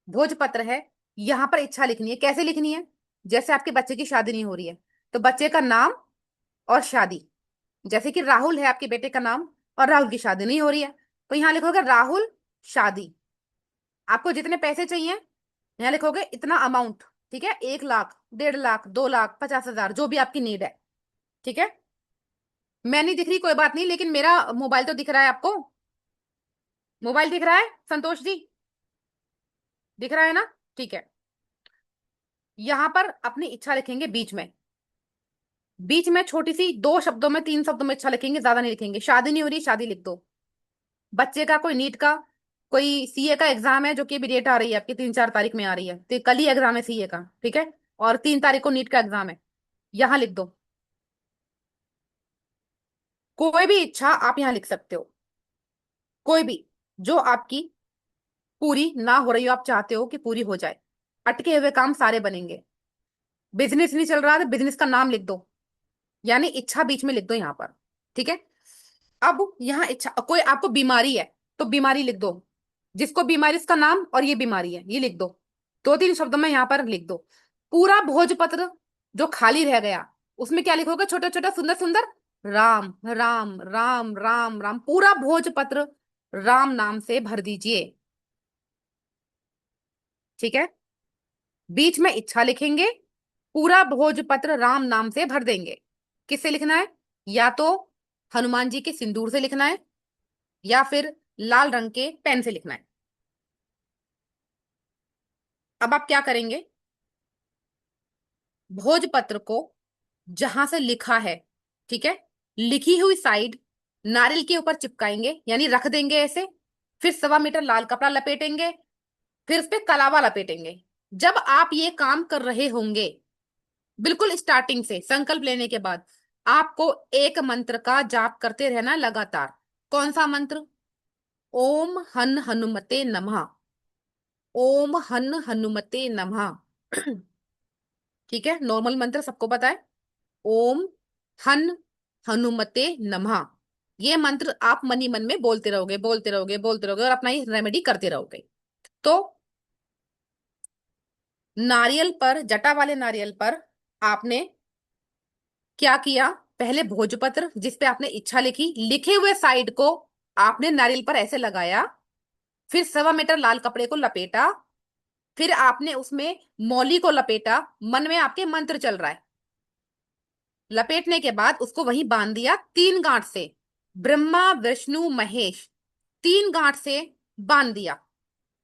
भोजपत्र है, यहां पर इच्छा लिखनी है। कैसे लिखनी है, जैसे आपके बच्चे की शादी नहीं हो रही है तो बच्चे का नाम और शादी, जैसे कि राहुल है आपके बेटे का नाम और राहुल की शादी नहीं हो रही है, तो यहां लिखोगे राहुल शादी। आपको जितने पैसे चाहिए यहाँ लिखोगे इतना अमाउंट, ठीक है, 1 लाख, 1.5 लाख, 2 लाख, 50,000, जो भी आपकी नीड है, ठीक है। मैं नहीं दिख रही कोई बात नहीं, लेकिन मेरा मोबाइल तो दिख रहा है आपको। मोबाइल दिख रहा है संतोष जी? दिख रहा है ना? ठीक है। यहां पर अपनी इच्छा लिखेंगे बीच में, बीच में छोटी सी 2 शब्दों में, 3 शब्दों में इच्छा लिखेंगे, ज्यादा नहीं लिखेंगे। शादी नहीं हो रही, शादी लिख दो। बच्चे का, कोई नीट का, कोई सीए का एग्जाम है, जो कि अभी डेट आ रही है आपकी 3-4 तारीख में आ रही है, तो कल ही एग्जाम है सीए का, ठीक है, और 3 तारीख को नीट का एग्जाम है। यहां लिख दो, कोई भी इच्छा आप यहां लिख सकते हो, कोई भी जो आपकी पूरी ना हो रही हो, आप चाहते हो कि पूरी हो जाए। अटके हुए काम सारे बनेंगे। बिजनेस नहीं चल रहा है तो बिजनेस का नाम लिख दो, यानी इच्छा बीच में लिख दो यहां पर, ठीक है। अब यहाँ इच्छा, कोई आपको बीमारी है तो बीमारी लिख दो, जिसको बीमारी उसका नाम और ये बीमारी है ये लिख दो, 2-3 शब्दों में यहाँ पर लिख दो। पूरा भोजपत्र जो खाली रह गया उसमें क्या लिखोगे, छोटा छोटा सुंदर सुंदर राम राम राम राम राम, पूरा भोजपत्र राम नाम से भर दीजिए, ठीक है। बीच में इच्छा लिखेंगे, पूरा भोजपत्र राम नाम से भर देंगे। किससे लिखना है, या तो हनुमान जी के सिंदूर से लिखना है, या फिर लाल रंग के पेन से लिखना है। अब आप क्या करेंगे, भोजपत्र को जहां से लिखा है, ठीक है, लिखी हुई साइड नारियल के ऊपर चिपकाएंगे, यानी रख देंगे ऐसे। फिर 1.25 मीटर लाल कपड़ा लपेटेंगे, फिर उस पे कलावा लपेटेंगे। जब आप ये काम कर रहे होंगे, बिल्कुल स्टार्टिंग से संकल्प लेने के बाद, आपको एक मंत्र का जाप करते रहना लगातार। कौन सा मंत्र? ओम हन हनुमते नमः। ओम हन हनुमते नमः। ठीक है, नॉर्मल मंत्र सबको पता है। ओम हन हनुमते नमः। ये मंत्र आप मन ही मन में बोलते रहोगे, बोलते रहोगे, बोलते रहोगे और अपना ही रेमेडी करते रहोगे। तो नारियल पर, जटा वाले नारियल पर आपने क्या किया? पहले भोजपत्र जिस पे आपने इच्छा लिखी, लिखे हुए साइड को आपने नारियल पर ऐसे लगाया। फिर 1.25 मीटर लाल कपड़े को लपेटा। फिर आपने उसमें मौली को लपेटा। मन में आपके मंत्र चल रहा है। लपेटने के बाद उसको वहीं बांध दिया 3 गांठ से। ब्रह्मा विष्णु महेश, 3 गांठ से बांध दिया।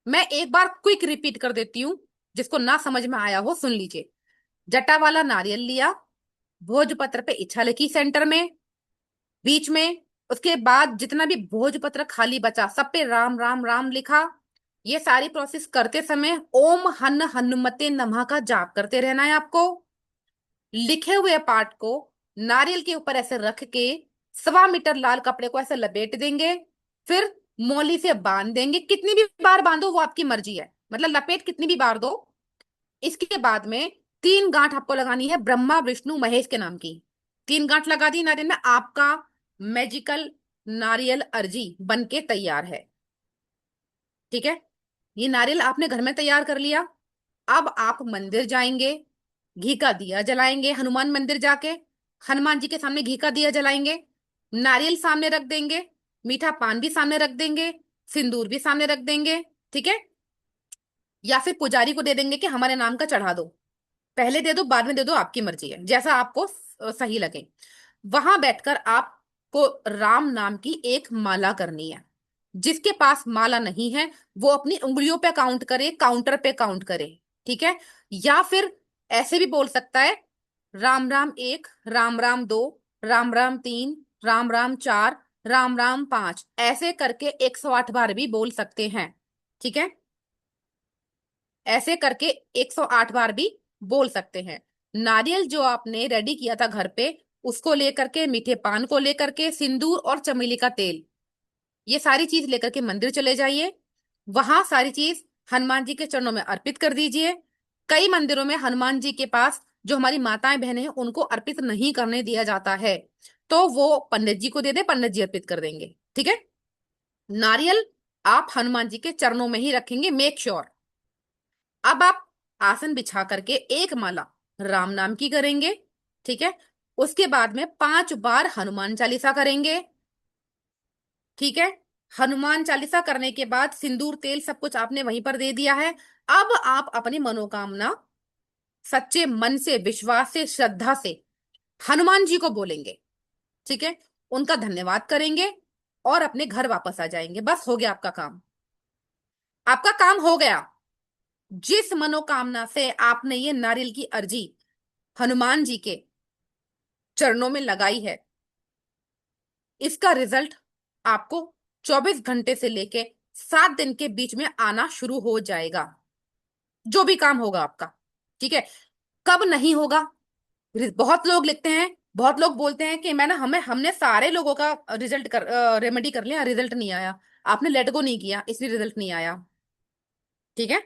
मैं एक बार क्विक रिपीट कर देती हूँ, जिसको ना समझ में आया हो सुन लीजिए। जटा वाला नारियल लिया, भोजपत्र पे इच्छा लिखी सेंटर में, बीच में। उसके बाद जितना भी भोजपत्र खाली बचा सब पे राम राम राम लिखा। ये सारी प्रोसेस करते समय ओम हन हनुमते नमः का जाप करते रहना है आपको। लिखे हुए पार्ट को नारियल के ऊपर ऐसे रख के 1.25 मीटर लाल कपड़े को ऐसे लपेट देंगे। फिर मोली से बांध देंगे। कितनी भी बार बांधो वो आपकी मर्जी है, मतलब लपेट कितनी भी बार दो। इसके बाद में 3 गांठ आपको लगानी है ब्रह्मा विष्णु महेश के नाम की। 3 गांठ लगा दी नारियल में, आपका मैजिकल नारियल अर्जी बन के तैयार है। ठीक है, ये नारियल आपने घर में तैयार कर लिया। अब आप मंदिर जाएंगे, घी का दिया जलाएंगे। हनुमान मंदिर जाके हनुमान जी के सामने घी का दिया जलाएंगे। नारियल सामने रख देंगे, मीठा पान भी सामने रख देंगे, सिंदूर भी सामने रख देंगे। ठीक है, या फिर पुजारी को दे देंगे कि हमारे नाम का चढ़ा दो। पहले दे दो बाद में दे दो, आपकी मर्जी है, जैसा आपको सही लगे। वहां बैठकर आपको राम नाम की एक माला करनी है। जिसके पास माला नहीं है वो अपनी उंगलियों पे काउंट करे, काउंटर पे काउंट करे। ठीक है, या फिर ऐसे भी बोल सकता है, राम राम 1, राम राम 2, राम राम 3, राम राम 4, राम राम 5, ऐसे करके 108 बार भी बोल सकते हैं। ठीक है, ऐसे करके 108 बार भी बोल सकते हैं। नारियल जो आपने रेडी किया था घर पे, उसको लेकर के, मीठे पान को लेकर के, सिंदूर और चमेली का तेल, ये सारी चीज लेकर के मंदिर चले जाइए। वहां सारी चीज हनुमान जी के चरणों में अर्पित कर दीजिए। कई मंदिरों में हनुमान जी के पास जो हमारी माताएं बहनें हैं उनको अर्पित नहीं करने दिया जाता है, तो वो पंडित जी को दे दे, पंडित जी अर्पित कर देंगे। ठीक है, नारियल आप हनुमान जी के चरणों में ही रखेंगे, मेक श्योर। अब आप आसन बिछा करके एक माला राम नाम की करेंगे। ठीक है, उसके बाद में 5 बार हनुमान चालीसा करेंगे। ठीक है, हनुमान चालीसा करने के बाद सिंदूर तेल सब कुछ आपने वहीं पर दे दिया है। अब आप अपनी मनोकामना सच्चे मन से, विश्वास से, श्रद्धा से हनुमान जी को बोलेंगे। ठीक है, उनका धन्यवाद करेंगे और अपने घर वापस आ जाएंगे। बस हो गया आपका काम। आपका काम हो गया। जिस मनोकामना से आपने ये नारियल की अर्जी हनुमान जी के चरणों में लगाई है, इसका रिजल्ट आपको 24 घंटे से लेके 7 दिन के बीच में आना शुरू हो जाएगा। जो भी काम होगा आपका। ठीक है, कब नहीं होगा? बहुत लोग लिखते हैं, बहुत लोग बोलते हैं कि मैं ना, हमने सारे लोगों का रिजल्ट कर रेमेडी कर लिया, रिजल्ट नहीं आया। आपने लेट गो नहीं किया इसलिए रिजल्ट नहीं आया। ठीक है,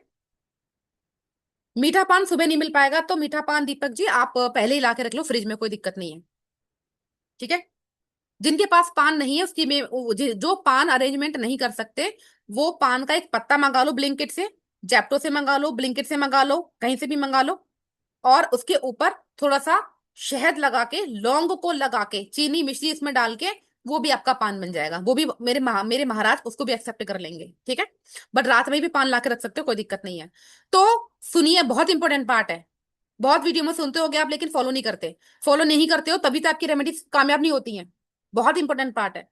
मीठा पान सुबह नहीं मिल पाएगा तो मीठा पान दीपक जी आप पहले ही ला के रख लो फ्रिज में, कोई दिक्कत नहीं है। ठीक है, जिनके पास पान नहीं है उसकी में जो पान अरेंजमेंट नहीं कर सकते, वो पान का एक पत्ता मंगा लो ब्लिंकिट से, जेप्टो से मंगा लो, ब्लिंकिट से मंगा लो, कहीं से भी मंगा लो। और उसके ऊपर थोड़ा सा शहद लगा के, लौंग को लगा के, चीनी मिश्री इसमें डाल के, वो भी आपका पान बन जाएगा। वो भी मेरे महाराज उसको भी एक्सेप्ट कर लेंगे। ठीक है, बट रात में भी पान ला के रख सकते हो, कोई दिक्कत नहीं है। तो सुनिए, बहुत इंपॉर्टेंट पार्ट है। बहुत वीडियो में सुनते होगे आप लेकिन फॉलो नहीं करते। फॉलो नहीं करते हो तभी तो आपकी रेमेडीज कामयाब नहीं होती हैं। बहुत इंपॉर्टेंट पार्ट है।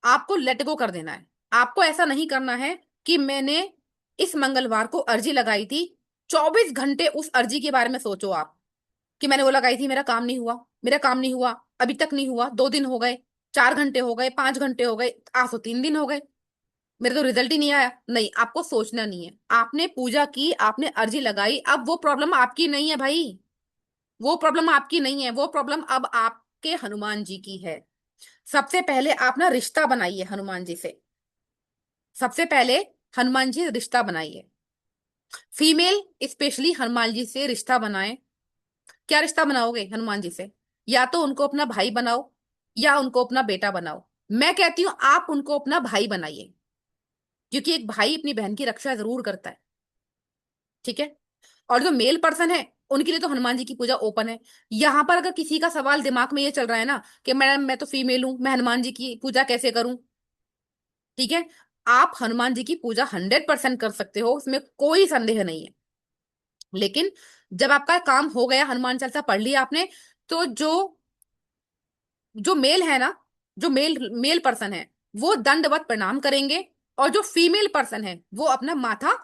आपको लेट गो कर देना है। आपको ऐसा नहीं करना है कि मैंने इस मंगलवार को अर्जी लगाई थी, 24 घंटे उस अर्जी के बारे में सोचो आप, कि मैंने वो लगाई थी, मेरा काम नहीं हुआ, मेरा काम नहीं हुआ, अभी तक नहीं हुआ, 2 दिन हो गए, 4 घंटे हो गए, 5 घंटे हो गए, आज तो 3 दिन हो गए, मेरे तो रिजल्ट ही नहीं आया। नहीं, आपको सोचना नहीं है। आपने पूजा की, आपने अर्जी लगाई, अब वो प्रॉब्लम आपकी नहीं है भाई। वो प्रॉब्लम आपकी नहीं है, वो प्रॉब्लम अब आपके हनुमान जी की है। सबसे पहले आप ना रिश्ता बनाइए हनुमान जी से। सबसे पहले हनुमान जी रिश्ता बनाइए, फीमेल स्पेशली हनुमान जी से रिश्ता बनाए। क्या रिश्ता बनाओगे हनुमान जी से? या तो उनको अपना भाई बनाओ या उनको अपना बेटा बनाओ। मैं कहती हूं आप उनको अपना भाई बनाइए, क्योंकि एक भाई अपनी बहन की रक्षा जरूर करता है। ठीक है। और जो मेल पर्सन है उनके लिए तो हनुमान जी की पूजा ओपन है। यहां पर अगर किसी का सवाल दिमाग में ये चल रहा है ना कि मैडम मैं तो फीमेल हूं, मैं हनुमान जी की पूजा कैसे करूं? ठीक है, आप हनुमान जी की पूजा 100% कर सकते हो, उसमें कोई संदेह नहीं है। लेकिन जब आपका काम हो गया, हनुमान चालीसा पढ़ लिया आपने, तो जो जो मेल है ना, जो मेल मेल पर्सन है वो दंडवत प्रणाम करेंगे, और जो फीमेल पर्सन है वो अपना माथा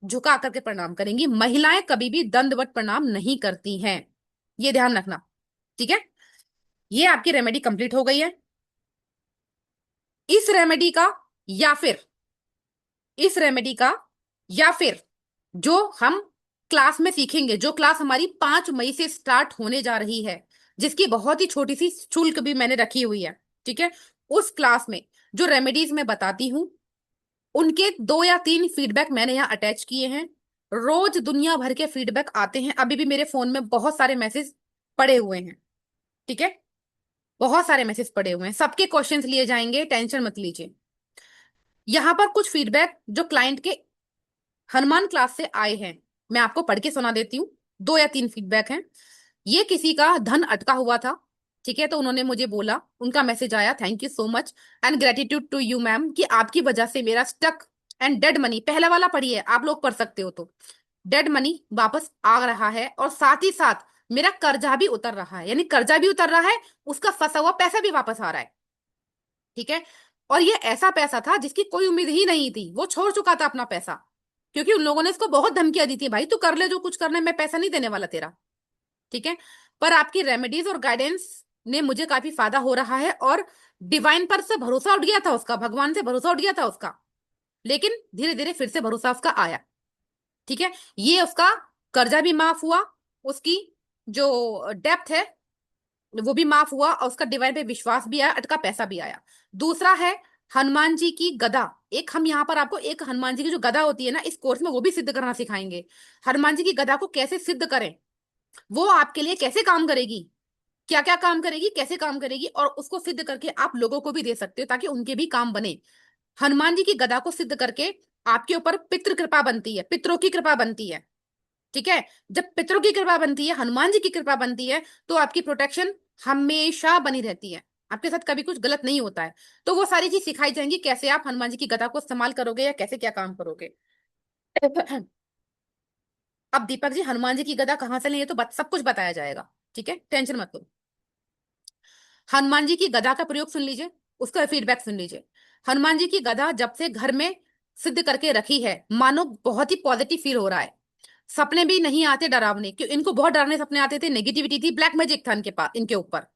झुका करके प्रणाम करेंगी। महिलाएं कभी भी दंडवत प्रणाम नहीं करती हैं, ये ध्यान रखना। ठीक है, ये आपकी रेमेडी कंप्लीट हो गई है। इस रेमेडी का या फिर इस रेमेडी का या फिर जो हम क्लास में सीखेंगे, जो क्लास हमारी 5 मई से स्टार्ट होने जा रही है, जिसकी बहुत ही छोटी सी शुल्क भी मैंने रखी हुई है। ठीक है, उस क्लास में जो रेमेडीज मैं बताती हूँ उनके 2 या 3 फीडबैक मैंने यहाँ अटैच किए हैं। रोज दुनिया भर के फीडबैक आते हैं, अभी भी मेरे फोन में बहुत सारे मैसेज पड़े हुए हैं। ठीक है, बहुत सारे मैसेज पड़े हुए हैं, सबके क्वेश्चंस लिए जाएंगे, टेंशन मत लीजिए। यहाँ पर कुछ फीडबैक जो क्लाइंट के हनुमान क्लास से आए हैं, मैं आपको पढ़ के सुना देती हूँ। 2 या 3 फीडबैक हैं। ये किसी का धन अटका हुआ था। ठीक है, तो उन्होंने मुझे बोला, उनका मैसेज आया, thank you so much and gratitude to you ma'am, कि आपकी वजह से मेरा स्टक एंड डेड मनी, पहला वाला पढ़िए, आप लोग पढ़ सकते हो तो, डेड मनी वापस आ रहा है, और साथ ही साथ मेरा कर्जा भी उतर रहा है, यानी कर्जा भी उतर रहा है, उसका फंसा हुआ पैसा भी वापस आ रहा है। ठीक है, और ये ऐसा पैसा था जिसकी कोई उम्मीद ही नहीं थी, वो छोड़ चुका था अपना पैसा, क्योंकि उन लोगों ने इसको बहुत धमकियां दी थी, भाई तू कर ले जो कुछ करना है, मैं पैसा नहीं देने वाला तेरा। ठीक है, पर आपकी रेमेडीज और गाइडेंस ने मुझे काफी फायदा हो रहा है, और डिवाइन पर से भरोसा उठ गया था उसका, भगवान से भरोसा उठ गया था उसका, लेकिन धीरे धीरे फिर से भरोसा उसका आया। ठीक है, ये उसका कर्जा भी माफ हुआ, उसकी जो डेप्थ है वो भी माफ हुआ, और उसका डिवाइन पे विश्वास भी आया, अटका पैसा भी आया। दूसरा है हनुमान जी की गदा। एक हम यहाँ पर आपको एक हनुमान जी की जो गदा होती है ना, इस कोर्स में वो भी सिद्ध करना सिखाएंगे। हनुमान जी की गदा को कैसे सिद्ध करें, वो आपके लिए कैसे काम करेगी, क्या क्या काम करेगी, कैसे काम करेगी, और उसको सिद्ध करके आप लोगों को भी दे सकते हो ताकि उनके भी काम बने। हनुमान जी की गदा को सिद्ध करके आपके ऊपर पितृ कृपा बनती है, पितरों की कृपा बनती है। ठीक है, जब पितरों की कृपा बनती है, हनुमान जी की कृपा बनती है, तो आपकी प्रोटेक्शन हमेशा बनी रहती है, आपके साथ कभी कुछ गलत नहीं होता है। तो वो सारी चीज सिखाई जाएंगी, कैसे आप हनुमान जी की गदा को इस्तेमाल करोगे या कैसे क्या काम करोगे। अब दीपक जी हनुमान जी की गदा कहाँ से लें, ये तो सब कुछ बताया जाएगा। ठीक है, टेंशन मत लो। हनुमान जी की गदा का प्रयोग सुन लीजिए, उसका फीडबैक सुन लीजिए। हनुमान जी की गदा जब से घर में सिद्ध करके रखी है, मानो बहुत ही पॉजिटिव फील हो रहा है। सपने भी नहीं आते डरावने, क्यों इनको बहुत डरावने सपने आते थे, नेगेटिविटी थी, ब्लैक मैजिक था इनके पास, इनके ऊपर।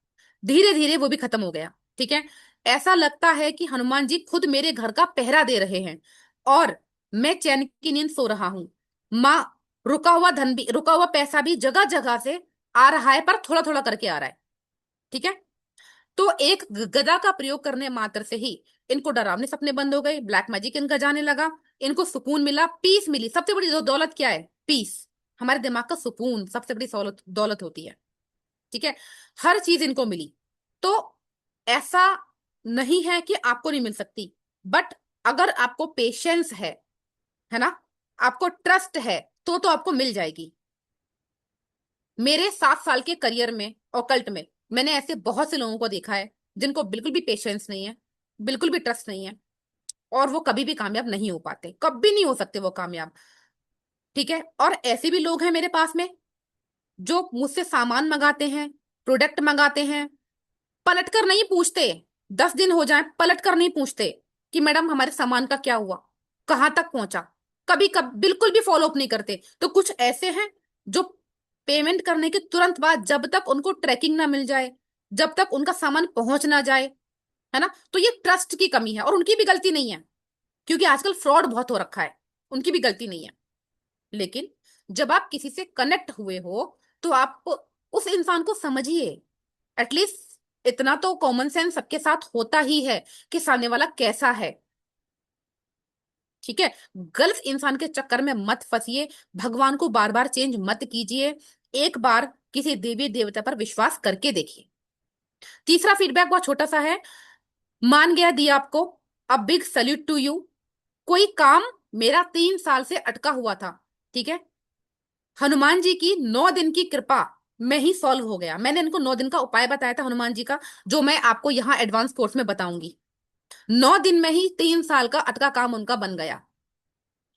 धीरे धीरे वो भी खत्म हो गया। ठीक है, ऐसा लगता है कि हनुमान जी खुद मेरे घर का पहरा दे रहे हैं, और मैं चैन की नींद सो रहा हूँ। माँ, रुका हुआ धन भी, रुका हुआ पैसा भी जगह जगह से आ रहा है, पर थोड़ा थोड़ा करके आ रहा है। ठीक है, तो एक गदा का प्रयोग करने मात्र से ही इनको डरावने सपने बंद हो गए, ब्लैक मैजिक इनका जाने लगा, इनको सुकून मिला, पीस मिली। सबसे बड़ी दौलत क्या है? पीस। हमारे दिमाग का सुकून सबसे बड़ी दौलत दौलत होती है। ठीक है, हर चीज इनको मिली। तो ऐसा नहीं है कि आपको नहीं मिल सकती, बट अगर आपको पेशेंस है ना, आपको ट्रस्ट है, तो आपको मिल जाएगी। मेरे 7 साल के करियर में ऑकल्ट में मैंने ऐसे बहुत से लोगों को देखा है जिनको बिल्कुल भी पेशेंस नहीं है, बिल्कुल भी ट्रस्ट नहीं है, और वो कभी भी कामयाब नहीं हो पाते, कभी नहीं हो सकते वो कामयाब। ठीक है, और ऐसे भी लोग हैं मेरे पास में जो मुझसे सामान मंगाते हैं, प्रोडक्ट मंगाते हैं, पलट कर नहीं पूछते, 10 दिन हो जाए पलट कर नहीं पूछते कि मैडम हमारे सामान का क्या हुआ, कहाँ तक पहुंचा, कभी कभी बिल्कुल भी फॉलो अप नहीं करते। तो कुछ ऐसे हैं जो पेमेंट करने के तुरंत बाद, जब तक उनको ट्रैकिंग ना मिल जाए, जब तक उनका सामान पहुंच ना जाए, है ना, तो ये ट्रस्ट की कमी है, और उनकी भी गलती नहीं है, क्योंकि आजकल फ्रॉड बहुत हो रखा है, उनकी भी गलती नहीं है। लेकिन जब आप किसी से कनेक्ट हुए हो, तो आप उस इंसान को समझिए। एटलीस्ट इतना तो कॉमन सेंस सबके साथ होता ही है कि सामने वाला कैसा है। ठीक है। गलत इंसान के चक्कर में मत फंसिए, भगवान को बार बार चेंज मत कीजिए, एक बार किसी देवी देवता पर विश्वास करके देखिए। तीसरा फीडबैक बहुत छोटा सा है, मान गया दिया आपको, अब बिग सल्यूट टू यू। कोई काम मेरा 3 साल से अटका हुआ था, ठीक है, हनुमान जी की 9 दिन की कृपा में ही सॉल्व हो गया। मैंने इनको 9 दिन का उपाय बताया था हनुमान जी का, जो मैं आपको यहाँ एडवांस कोर्स में बताऊंगी। 9 दिन में ही 3 साल का अटका काम उनका बन गया,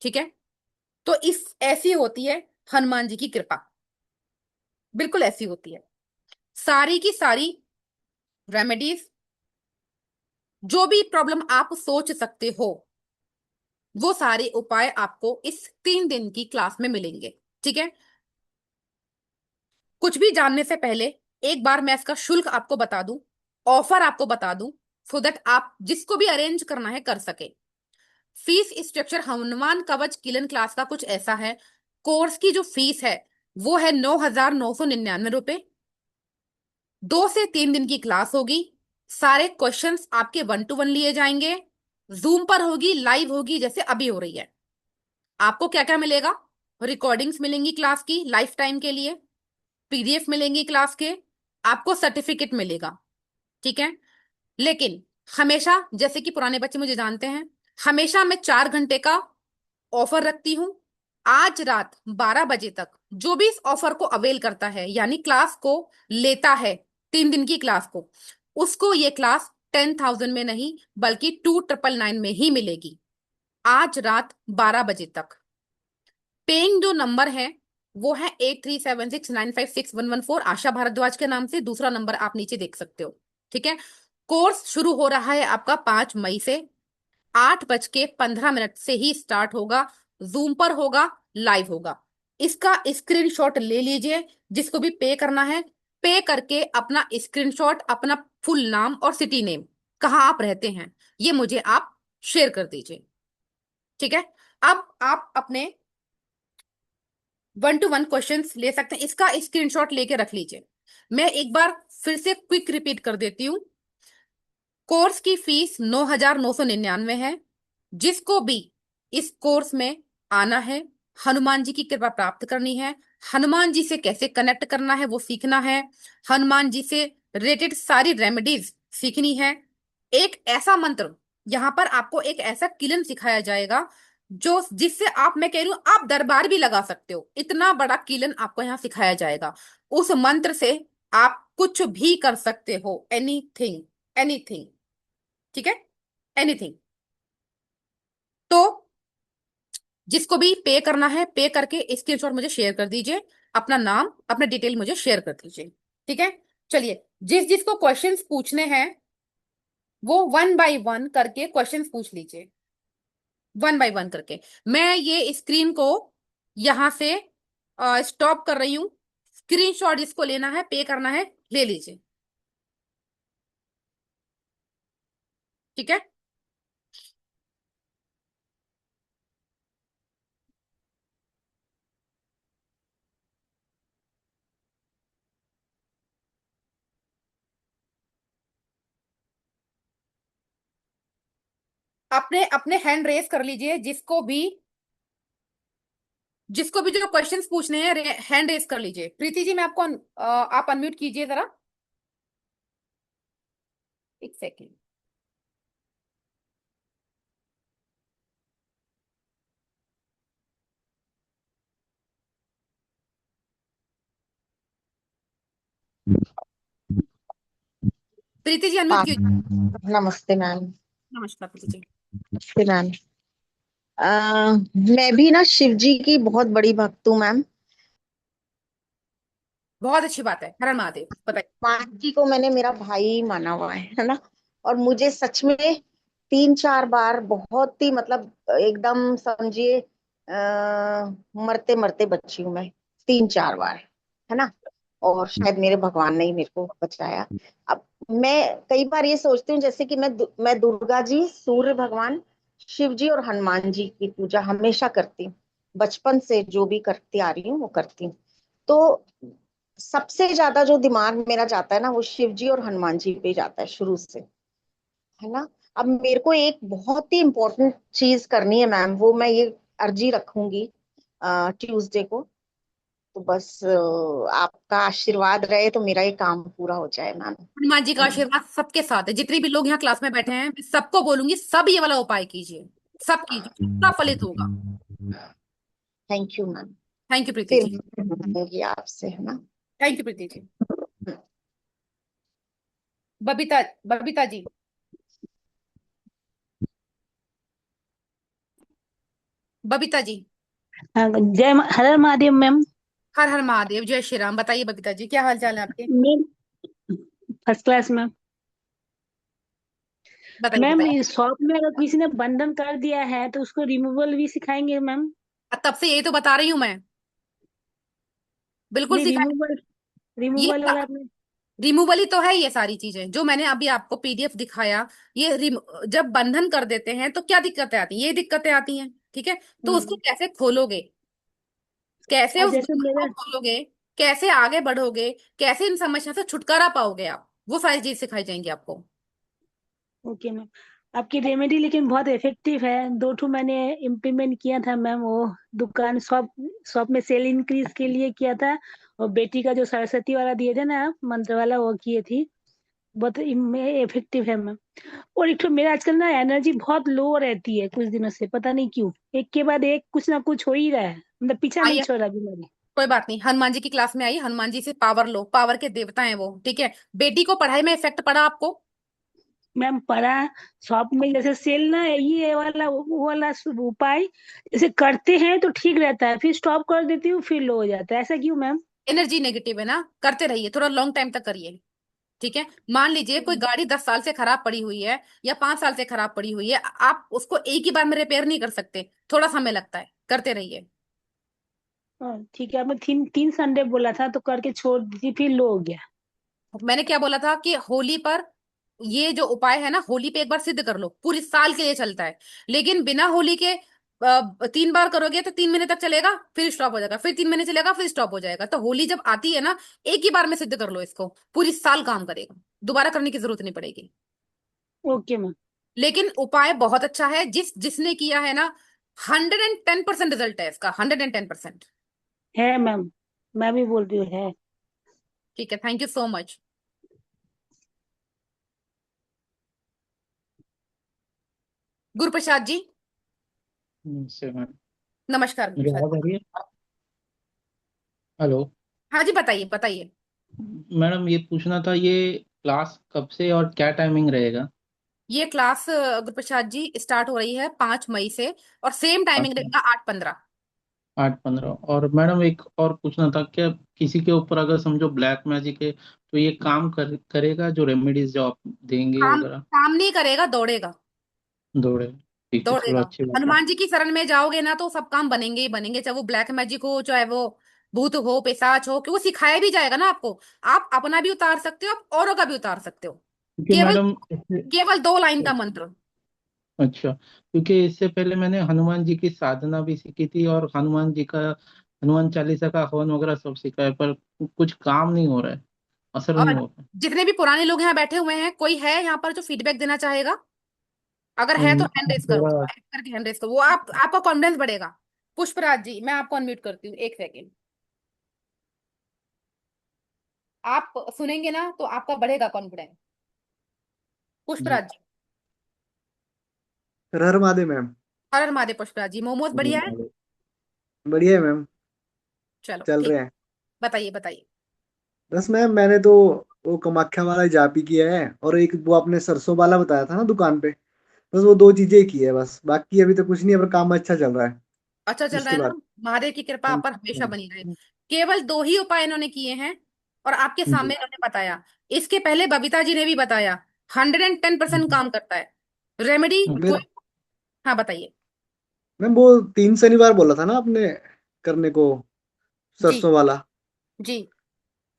ठीक है। तो इस ऐसी होती है हनुमान जी की कृपा, बिल्कुल ऐसी होती है। सारी की सारी रेमेडीज, जो भी प्रॉब्लम आप सोच सकते हो, वो सारे उपाय आपको इस 3 दिन की क्लास में मिलेंगे, ठीक है। कुछ भी जानने से पहले एक बार मैं इसका शुल्क आपको बता दूं, ऑफर आपको बता दूं, सो दैट आप जिसको भी अरेंज करना है कर सके। फीस स्ट्रक्चर हनुमान कवच किलन क्लास का कुछ ऐसा है, कोर्स की जो फीस है वो है 9,999 रुपए। 2 से 3 दिन की क्लास होगी, सारे क्वेश्चंस आपके 1 to 1 लिए जाएंगे, जूम पर होगी, लाइव होगी जैसे अभी हो रही है। आपको क्या क्या मिलेगा, रिकॉर्डिंग्स मिलेंगी क्लास की लाइफ टाइम के लिए, पीडीएफ मिलेंगी क्लास के, आपको सर्टिफिकेट मिलेगा, ठीक है। लेकिन हमेशा, जैसे कि पुराने बच्चे मुझे जानते हैं, हमेशा मैं 4 घंटे का ऑफर रखती हूँ। आज रात 12 बजे तक जो भी इस ऑफर को अवेल करता है, यानी क्लास को लेता है, 3 दिन की क्लास को, उसको ये क्लास 10,000 में नहीं बल्कि 2,999 में ही मिलेगी, आज रात 12 बजे तक। पेइंग जो नंबर है वो है 8376956114, आशा भारद्वाज के नाम से, दूसरा नंबर आप नीचे देख सकते हो, ठीक है। कोर्स शुरू हो रहा है आपका 5 मई से, 8:15 से ही स्टार्ट होगा, जूम पर होगा, लाइव होगा। इसका स्क्रीनशॉट ले लीजिए, जिसको भी पे करना है, पे करके अपना स्क्रीनशॉट, अपना फुल नाम और सिटी नेम, कहाँ आप रहते हैं, ये मुझे आप शेयर कर दीजिए, ठीक है। अब आप अपने 1 to 1 क्वेश्चंस ले सकते हैं, इसका स्क्रीनशॉट लेके रख लीजिए। मैं एक बार फिर से क्विक रिपीट कर देती हूँ, कोर्स की फीस 9,999 है। जिसको भी इस कोर्स में आना है, हनुमान जी की कृपा प्राप्त करनी है, हनुमान जी से कैसे कनेक्ट करना है वो सीखना है, हनुमान जी से रिलेटेड सारी रेमेडीज सीखनी है, एक ऐसा मंत्र, यहाँ पर आपको एक ऐसा किलन सिखाया जाएगा जो, जिससे आप, मैं कह रही हूँ आप दरबार भी लगा सकते हो, इतना बड़ा किलन आपको यहाँ सिखाया जाएगा। उस मंत्र से आप कुछ भी कर सकते हो, एनीथिंग, एनीथिंग, ठीक है, एनीथिंग। तो जिसको भी पे करना है, पे करके स्क्रीनशॉट मुझे शेयर कर दीजिए, अपना नाम, अपना डिटेल मुझे शेयर कर दीजिए, ठीक है। चलिए, जिस जिसको क्वेश्चंस पूछने हैं वो 1 by 1 करके क्वेश्चंस पूछ लीजिए, 1 by 1 करके। मैं ये स्क्रीन को यहां से स्टॉप कर रही हूँ, स्क्रीनशॉट जिसको लेना है, पे करना है, ले लीजिए, ठीक है। अपने अपने हैंड रेस कर लीजिए, जिसको भी जो क्वेश्चंस पूछने हैं, हैंड रेस कर लीजिए। प्रीति जी, मैं आपको आप अनम्यूट कीजिए जरा, एक सेकेंड। प्रीति जी अनम्यूट हाँ, कीजिए। नमस्ते मैम। नमस्कार प्रीति जी। नमस्ते मैम। मैं भी ना शिव जी की बहुत बड़ी भक्त हूँ मैम। बहुत अच्छी बात है, हर हर महादेव, बताइए। हनुमान जी को मैंने मेरा भाई माना हुआ है ना। और मुझे सच में 3-4 बार बहुत ही मतलब एकदम समझिए मरते मरते बची हूँ मैं 3-4 बार, है ना। और शायद मेरे भगवान ने ही मेरे को बचाया। अब मैं कई बार ये सोचती हूँ जैसे कि मैं दुर्गा जी, सूर्य भगवान, शिव जी और हनुमान जी की पूजा हमेशा करती हूँ। बचपन से जो भी करती आ रही हूँ वो करती हूँ। तो सबसे ज्यादा जो दिमाग मेरा जाता है ना वो शिव जी और हनुमान जी पे जाता है शुरू से, है ना। अब मेरे को एक बहुत ही इम्पोर्टेंट चीज करनी है मैम, वो मैं ये अर्जी रखूंगी ट्यूसडे को। तो बस आपका आशीर्वाद रहे तो मेरा ये काम पूरा हो जाए मैम। हनुमान जी का आशीर्वाद सबके साथ है, जितने भी लोग यहाँ क्लास में बैठे हैं मैं सबको बोलूंगी, सब ये वाला उपाय कीजिए, सब कीजिए, पूरा फलित होगा। Thank you ma'am. Thank you Preeti फिर जी। मिलूंगी आपसे, है ना। Thank you Preeti ji. बबीता, बबीता जी। बबीता जी। हाँ, हर हर महादेव मैम। हर हर महादेव, जय श्री राम। बताइए बबीता जी, क्या हाल चाल है आपके? Ma'am first class ma'am. बताइए मैम बताइए। इस शॉप में अगर किसी ने बंधन कर दिया है तो उसको रिमूवल भी सिखाएंगे मैम? तब से यही तो बता रही हूँ मैं, बिल्कुल नहीं, सिखाए। रिमूवल ये रिमूवल वाला में। रिमूवल ही तो है, ये सारी चीजें जो मैंने अभी आपको पीडीएफ दिखाया। ये जब बंधन कर देते हैं तो क्या दिक्कतें आती हैं, ये दिक्कतें आती हैं, ठीक है। तो उसको हम्म। कैसे खोलोगे, कैसे और उस जैसे बंधन को मेरा। खोलोगे, कैसे आगे बढ़ोगे, कैसे इन समस्या से छुटकारा पाओगे आप, वो सारी चीज सिखाई जाएंगी आपको। Okay ma'am. आपकी रेमेडी लेकिन बहुत इफेक्टिव है। दो ठो मैंने इम्प्लीमेंट किया था मैम, वो दुकान शॉप शॉप में सेल इंक्रीज के लिए किया था। और बेटी का जो सरस्वती वाला दिए थे ना आप, मंत्र वाला, वो किए थी। बहुत इफेक्टिव है मैम। और एक तो मेरा आजकल ना एनर्जी बहुत लो रहती है कुछ दिनों से, पता नहीं क्यों। एक के बाद एक कुछ ना कुछ हो ही रहा है, मतलब पीछा नहीं आइए, छोड़ रहा बीमारी। कोई बात नहीं, हनुमान जी की क्लास में आइए, हनुमान जी से पावर लो, पावर के देवता हैं वो, ठीक है। बेटी को पढ़ाई में इफेक्ट पड़ा आपको? मैम पढ़ा। शॉप में जैसे सेल ना, ये वाला वो वाला उपाय जैसे करते हैं तो ठीक रहता है, फिर स्टॉप कर देती हूँ, फिर लो हो जाता है। ऐसा क्यों मैम? एनर्जी नेगेटिव है ना, करते रहिए, थोड़ा लॉन्ग टाइम तक करिए, ठीक है। मान लीजिए कोई गाड़ी 10 साल से खराब पड़ी हुई है या 5 साल से खराब पड़ी हुई है, आप उसको एक ही बार में रिपेयर नहीं कर सकते, थोड़ा समय लगता है, करते रहिए। हाँ, ठीक है। आपने तीन तीन संडे बोला था तो करके छोड़ दी, फिर लो हो गया। मैंने क्या बोला था कि होली पर ये जो उपाय है ना, होली पे एक बार सिद्ध कर लो, पूरी साल के लिए चलता है। लेकिन बिना होली के 3 बार करोगे तो 3 महीने तक चलेगा, फिर स्टॉप हो जाएगा, फिर 3 महीने चलेगा, फिर स्टॉप हो जाएगा। तो होली जब आती है ना, एक ही बार में सिद्ध कर लो इसको, पूरी साल काम करेगा, दोबारा करने की जरूरत नहीं पड़ेगी। Okay ma'am. लेकिन उपाय बहुत अच्छा है, जिसने किया है ना, 110% रिजल्ट है इसका, 110%। है मैम, मैं भी बोल रही हूँ है। ठीक है, thank you so much. Guruprasad ji. से मैम, नमस्कार मेरी गुरुप्रसाद आवाज आ जी। रही है? हेलो। हाँ जी, बताइए बताइए। मैडम ये पूछना था, ये क्लास कब से और क्या टाइमिंग रहेगा? ये क्लास गुरुप्रसाद जी स्टार्ट हो रही है 5 मई से, और सेम टाइमिंग अच्छा, रहेगा 8:15। 8:15। और मैडम एक और पूछना था, क्या किसी के ऊपर अगर समझो ब्लैक मैजिक है तो ये काम करेगा, जो रेमेडीज जो आप देंगे काम वगैरह? काम नहीं करेगा, दौड़ेगा। दौड़े? ठीक है, चलो दौड़ेगा। अच्छी बात है। हनुमान जी की शरण में जाओगे ना तो सब काम बनेंगे ही बनेंगे, चाहे वो ब्लैक मैजिक हो, चाहे वो भूत हो, पिशाच हो, कि वो सिखाया भी जाएगा ना आपको। आप अपना भी उतार सकते हो, आप औरों का भी उतार सकते हो। क्योंकि केवल मैडम केवल 2 लाइन का मंत्र। अच्छा, क्योंकि इससे पहले मैंने हनुमान जी की साधना भी सीखी थी, और हनुमान चालीसा का हवन वगैरह सब सीखा है, पर कुछ काम नहीं हो रहा है, असर नहीं और हो रहा जितने भी पुराने लोग यहाँ बैठे हुए हैं, कोई है यहाँ पर जो फीडबैक देना चाहेगा? अगर है तो हैंड है। रेस करो, थोड़ा। ऐड करके हैंड रेस करो, वो आपका कॉन्फिडेंस बढ़ेगा। पुष्पराज जी, मैं आपको अनम्यूट करती हूँ, एक सेकेंड। आप सुनेंगे ना तो आपका बढ़ेगा कॉन्फिडेंस। जी। पुष्पराज जी। हर हर महादेव मैम। हर हर महादेव। पुष्पराज जी, मोमोज बढ़िया है? बढ़िया है मैम। चलो चल ठीक। रहे हैं। बताइए बताइए। बस मैम मैंने तो वो कामाख्या वाला जाप ही किया है, और एक वो आपने सरसों वाला बताया था ना दुकान पे, बस वो दो चीजें ही की है बस, बाकी अभी तो कुछ नहीं है, पर काम अच्छा चल रहा है। अच्छा चल रहा उसके है ना? बाद महादेव की कृपा हाँ आप जी, पर हमेशा हाँ बनी रहे। जी। केवल 2 ही उपाय इन्होंने किए हैं, और आपके जी। सामने इन्होंने बताया। इसके पहले बबीता जी ने भी बताया, 110% काम करता है। रेमेडी अच्छा। कोई। मैं हाँ बताइए। मैम वो 3 शनिवार बोला था ना आपने करने को, जी। सरसों वाला। जी।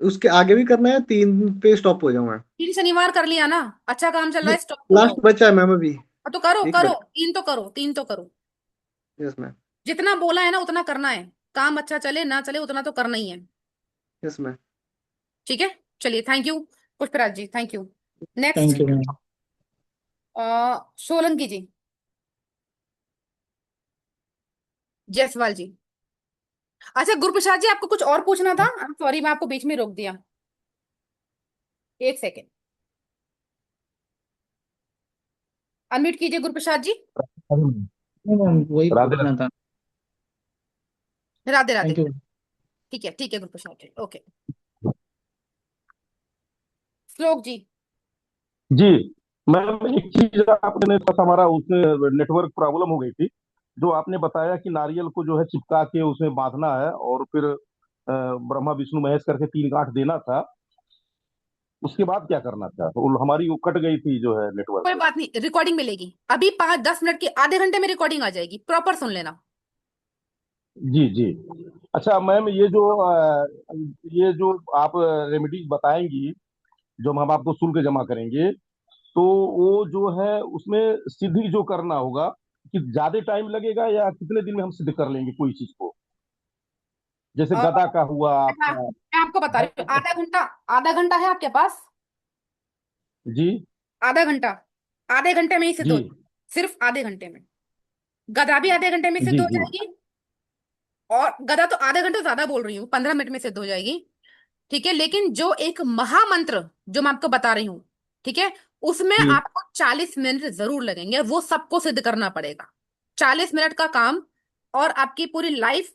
उसके आगे भी करना है, 3 पे स्टॉप हो जाऊं मैं? 3 शनिवार कर लिया ना, अच्छा काम चल रहा नहीं, है, स्टॉप हो लास्ट जाओ। बचा है मैम अभी। हाँ, तो करो एक करो, बचा। 3 तो करो, 3 तो करो। Yes ma'am. जितना बोला है ना उतना करना है। काम अच्छा चले ना चले, उतना तो करना ही है। Yes ma'am. ठीक है। चलिए, thank you Pushpraj ji, thank you. Next. Thank you ma'am. Solanki ji. Jaiswal ji. अच्छा गुरुप्रसाद जी, आपको कुछ और पूछना था? सॉरी, मैं आपको बीच में रोक दिया। एक सेकेंड, अनम्यूट कीजिए गुरुप्रसाद जी। नहीं मैम, वही राधे पूछना था। राधे राधे। Thank you. ठीक है गुरुप्रसाद जी, ओके। श्लोक जी। जी। मैम एक चीज आपने थोड़ा सा हमारा उसमें नेटवर्क प्रॉब्लम हो गई थी। जो आपने बताया कि नारियल को जो है चिपका के उसमें बांधना है और फिर ब्रह्मा विष्णु महेश करके 3 गांठ देना था। उसके बाद क्या करना था? हमारी वो कट गई थी जो है कोई नेटवर्क। बात नहीं, रिकॉर्डिंग मिलेगी अभी 5-10 मिनट की, आधे घंटे में रिकॉर्डिंग आ जाएगी, प्रॉपर सुन लेना। जी जी। अच्छा मैम, ये जो आप रेमेडीज बताएंगी, जो हम आपको शुल्क जमा करेंगे, तो वो जो है उसमें सिद्धि जो करना होगा, कि ज्यादा टाइम लगेगा या कितने दिन में हम सिद्ध कर लेंगे कोई चीज को? जैसे और गदा का हुआ अच्छा, आपका। मैं आपको बता रही हूँ, आधा घंटा। आधा घंटा है आपके पास? जी आधा घंटा, आधे घंटे में ही सिद्ध जी हो, सिर्फ आधे घंटे में। गदा भी आधे घंटे में सिद्ध जी हो जी जाएगी, और गदा तो आधे घंटे ज्यादा बोल रही हूँ, 15 मिनट में सिद्ध हो जाएगी। ठीक है, लेकिन जो एक महामंत्र जो मैं आपको बता रही हूँ, ठीक है, उसमें जी आपको 40 मिनट जरूर लगेंगे, वो सबको सिद्ध करना पड़ेगा। 40 मिनट का काम, और आपकी पूरी लाइफ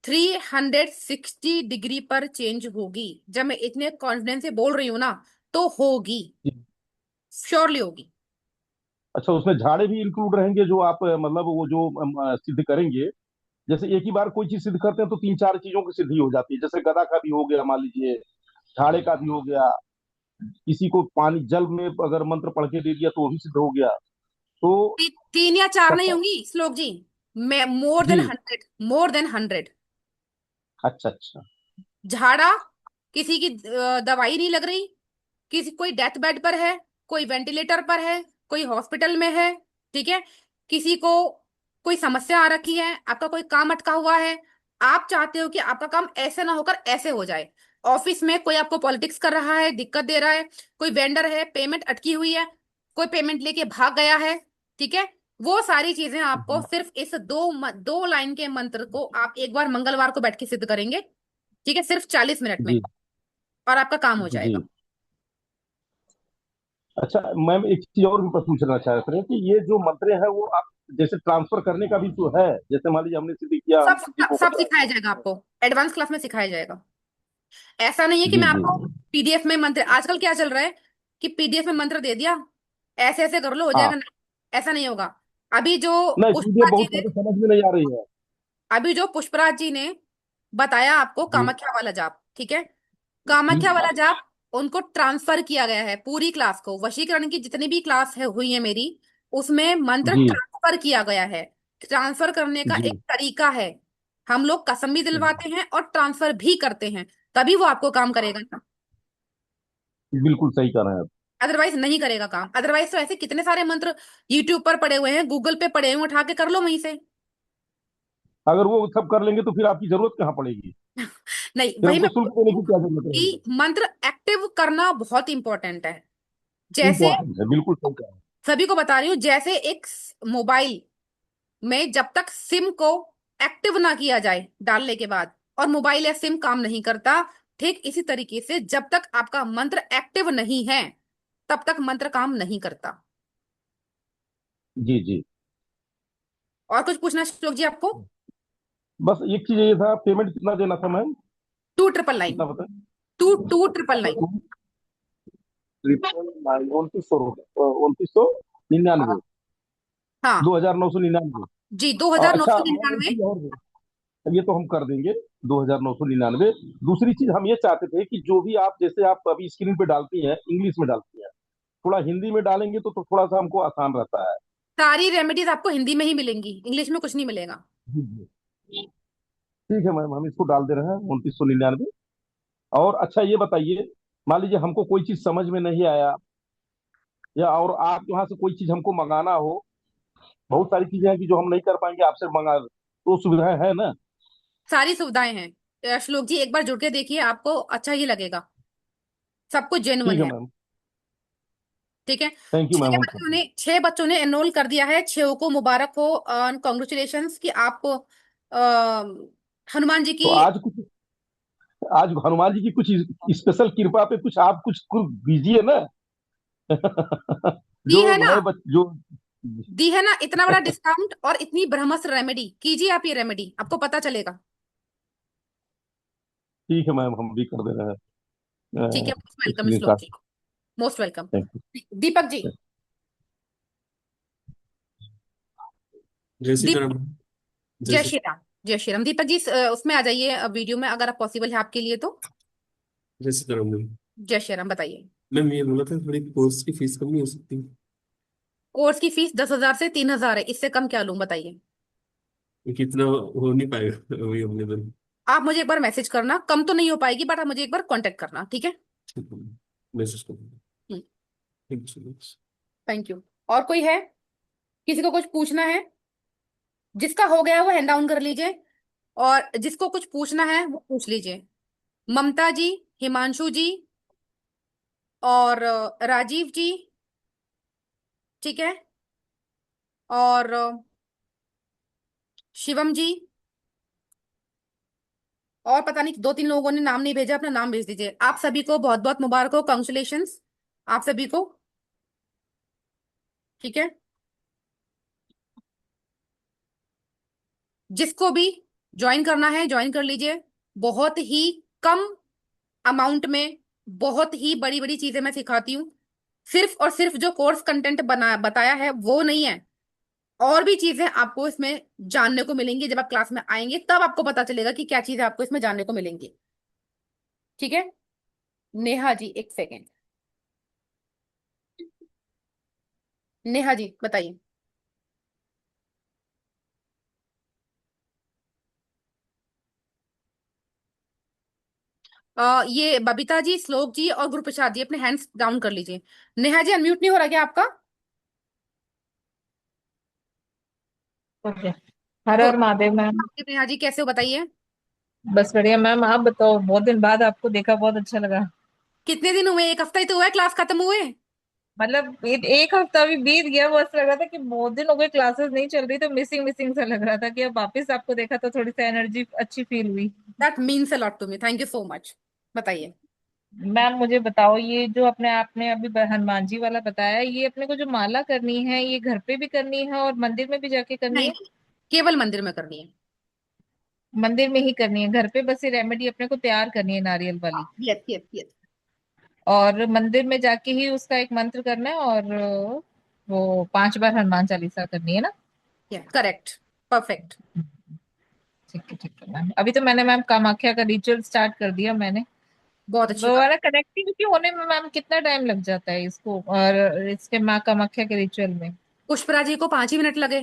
360 डिग्री पर चेंज होगी। जब मैं इतने कॉन्फिडेंस से बोल रही हूं ना, तो होगी, जी। श्योरली होगी। अच्छा, उसमें झाड़े भी इंक्लूड रहेंगे जो आप मतलब वो जो सिद्ध करेंगे? जैसे एक ही बार कोई चीज सिद्ध करते हैं तो 3-4 चीजों की सिद्धि हो जाती है। जैसे गदा का भी हो गया मान लीजिए, झाड़े का भी हो गया, किसी को पानी जल में अगर मंत्र पढ़ के दे दिया तो वो भी सिद्ध हो गया। तो 3 या 4 नहीं सबका। होंगी श्लोक जी, मैं मोर जी। Then 100, more than 100। अच्छा अच्छा। झाड़ा, किसी की दवाई नहीं लग रही, किसी, कोई डेथ बेड पर है, कोई वेंटिलेटर पर है, कोई हॉस्पिटल में है, ठीक है, किसी को कोई समस्या आ रखी है, आपका कोई काम अटका हुआ है, आप चाहते हो कि आपका काम ऐसे ना होकर ऐसे हो जाए। ऑफिस में कोई आपको पॉलिटिक्स कर रहा है, दिक्कत दे रहा है, कोई वेंडर है, पेमेंट अटकी हुई है, कोई पेमेंट लेके भाग गया है, ठीक है, वो सारी चीजें आपको सिर्फ इस 2 लाइन के मंत्र को आप एक बार मंगलवार को बैठ के सिद्ध करेंगे, ठीक है, सिर्फ 40 मिनट में, जी और आपका काम हो जी। जाएगा। अच्छा मैम, एक चीज और भी पूछना चाह रहे थे कि ये जो मंत्र है वो आप जैसे ट्रांसफर करने का भी तो है? जैसे मान लीजिए हमने सिद्धि किया, हम किसी को सब बताया। सिखाया जाएगा आपको, एडवांस क्लास में सिखाया जाएगा। ऐसा नहीं है कि जी मैं जी आपको पीडीएफ में मंत्र, आजकल क्या चल रहा है कि पीडीएफ में मंत्र दे दिया, ऐसे ऐसे कर लो हो हाँ। जाएगा, नहीं, ऐसा नहीं होगा। अभी जो नहीं, चीजें पुष्पराज जी बहुत ने सारी समझ में नहीं आ रही है। अभी जो पुष्पराज जी ने बताया आपको जी कामाख्या वाला जाप, ठीक है, जी कामाख्या वाला जाप उनको ट्रांसफर किया गया है, पूरी क्लास को, वशीकरण की जितनी भी क्लास है हुई है मेरी, उसमें मंत्र जी ट्रांसफर किया गया है। ट्रांसफर करने का एक जी तरीका है, हम लोग कसम भी जी। दिलवाते हैं और ट्रांसफर भी करते हैं, तभी वो आपको काम करेगा ना, बिल्कुल सही कह रहे हैं आप। अदरवाइज नहीं करेगा काम। अदरवाइज तो ऐसे कितने सारे मंत्र यूट्यूब पर पड़े हुए हैं, गूगल पे पड़े हुए हैं, उठा के कर लो वहीं से। अगर वो सब कर लेंगे तो फिर आपकी जरूरत कहाँ पड़ेगी? नहीं, फिर वही हमको मैं शुल्क देने की क्या जरूरत रहेगी? कि मंत्र एक्टिव करना बहुत इंपॉर्टेंट है। जैसे इम्पोर्टेंट है, बिल्कुल सही कह रहे हैं। सभी को बता रही हूँ, जैसे एक मोबाइल में जब तक सिम को एक्टिव ना किया जाए डालने के बाद, और मोबाइल या सिम काम नहीं करता, ठीक इसी तरीके से जब तक आपका मंत्र एक्टिव नहीं है, तब तक मंत्र काम नहीं करता। जी जी। और कुछ पूछना श्लोक जी आपको? बस एक चीज ये था, पेमेंट कितना देना था मैम? 2,999, कितना बताए? 2,299। 2999। हाँ 2999। जी, दो हजार नौ अच्छा सौ मैम, एक निन्यानवे चीज और है। ये तो हम कर देंगे, 2999। दूसरी चीज हम ये चाहते थे कि जो भी आप जैसे आप अभी स्क्रीन पे डालती हैं इंग्लिश में डालती हैं, थोड़ा हिंदी में डालेंगे तो थोड़ा सा हमको आसान रहता है। सारी रेमेडीज आपको हिंदी में ही मिलेंगी, इंग्लिश में कुछ नहीं मिलेगा। जी जी। ठीक है मैम, हम इसको डाल दे रहे हैं 2999। और अच्छा ये बताइए, मान लीजिए हमको कोई चीज समझ में नहीं आया, या और आप वहां से कोई चीज हमको मंगाना हो, बहुत सारी चीजें हैं कि जो हम नहीं कर पाएंगे आपसे मंगा, तो सुविधाएं है ना? सारी सुविधाएं हैं। श्लोक जी एक बार जुड़ के देखिए, आपको अच्छा ही लगेगा, सब कुछ जेन्युइन ठीक है है। मैम। ठीक है। थैंक यू मैम, हम कर देंगे। 6 बच्चों ने एनरोल कर दिया है। 6 को मुबारक हो, कॉन्ग्रेचुलेशंस कि आप हनुमान जी तो की आज हनुमान जी की कुछ स्पेशल कृपा पे कुछ आप कुछ दीजिए ना। दी है जो ना, नए जो दी है ना इतना बड़ा डिस्काउंट और इतनी ब्रह्मस्त्र रेमेडी। कीजिए आप ये रेमेडी, आपको पता चलेगा। ठीक है मैम, हम भी कर दे रहे ठीक है, हैं मोस्ट वेलकम स्क्रीन श्लोक शॉट। जी, most welcome. Thank you. Deepak ji, जय सीताराम। दीपक, जय जय श्री। श्री राम। जय श्री राम। दीपक जी, उसमें आ जाइए वीडियो में, अगर आप पॉसिबल है आपके लिए तो। जय सीताराम मैम। जय श्री राम, बताइए। मैम ये बोला था थोड़ी कोर्स की फीस कम नहीं हो सकती? कोर्स की फीस 10,000 से 3,000 है, इससे कम क्या लूं बताइए। कितना हो नहीं पाएगा अभी अवेलेबल? आप मुझे एक बार मैसेज करना, कम तो नहीं हो पाएगी बट आप मुझे एक बार कांटेक्ट करना, ठीक है। ठीक है, मैसेज कर दूंगा। Thank you so much. Thank you. और कोई है, किसी को कुछ पूछना है? जिसका हो गया है वो हैंड डाउन कर लीजिए, और जिसको कुछ पूछना है वो पूछ लीजिए। ममता जी, हिमांशु जी, और राजीव जी, ठीक है, और शिवम जी, और पता नहीं 2-3 लोगों ने नाम नहीं भेजा, अपना नाम भेज दीजिए। आप सभी को बहुत बहुत मुबारक हो, कॉन्ग्रेचुलेशंस आप सभी को, ठीक है। जिसको भी ज्वाइन करना है ज्वाइन कर लीजिए। बहुत ही कम अमाउंट में बहुत ही बड़ी बड़ी चीजें मैं सिखाती हूँ। सिर्फ और सिर्फ जो कोर्स कंटेंट बना बताया है वो नहीं है, और भी चीजें आपको इसमें जानने को मिलेंगी। जब आप क्लास में आएंगे तब आपको पता चलेगा कि क्या चीजें आपको इसमें जानने को मिलेंगी, ठीक है। नेहा जी, एक सेकेंड। नेहा जी बताइए। ये बबीता जी, श्लोक जी और गुरु प्रसाद जी अपने हैंड्स डाउन कर लीजिए। नेहा जी, अनम्यूट नहीं हो रहा क्या आपका? ओके। हर हो, हर महादेव मैम। नेहा जी कैसे हो बताइए। बस बढ़िया मैम, आप बताओ, बहुत दिन बाद आपको देखा, बहुत अच्छा लगा। कितने दिन हुए? 1 हफ्ता ही तो हुआ है क्लास खत्म हुए। मतलब एक हफ्ता भी बीत गया, वो ऐसा लग रहा था कि बहुत दिन हो गए क्लासेस नहीं चल रही, तो मिसिंग मिसिंग सा लग रहा था कि अब वापस आपको देखा तो थोड़ी सी एनर्जी अच्छी फील हुई। That means a lot to me, thank you so much. बताइए। मैम मुझे बताओ, ये जो अपने आपने अभी हनुमान जी वाला बताया, ये अपने को जो माला करनी है, ये घर पे भी करनी है और मंदिर में भी जाके करनी नहीं है? नहीं, केवल मंदिर में करनी है। मंदिर में ही करनी है, घर पे बस ये रेमेडी अपने को तैयार करनी है नारियल वाली, यस यस यस। और मंदिर में जाके ही उसका एक मंत्र करना है, और वो 5 बार हनुमान चालीसा करनी है ना? Correct, perfect. ठीक है मैम। अभी तो मैंने मैम कामाख्या का रिचुअल स्टार्ट कर दिया मैंने। बहुत अच्छी वो बात। वाला कनेक्टिविटी होने में मैम कितना टाइम लग जाता है इसको, और इसके माँ कामाख्या के रिचुअल में? पुष्परा जी को 5 ही मिनट लगे,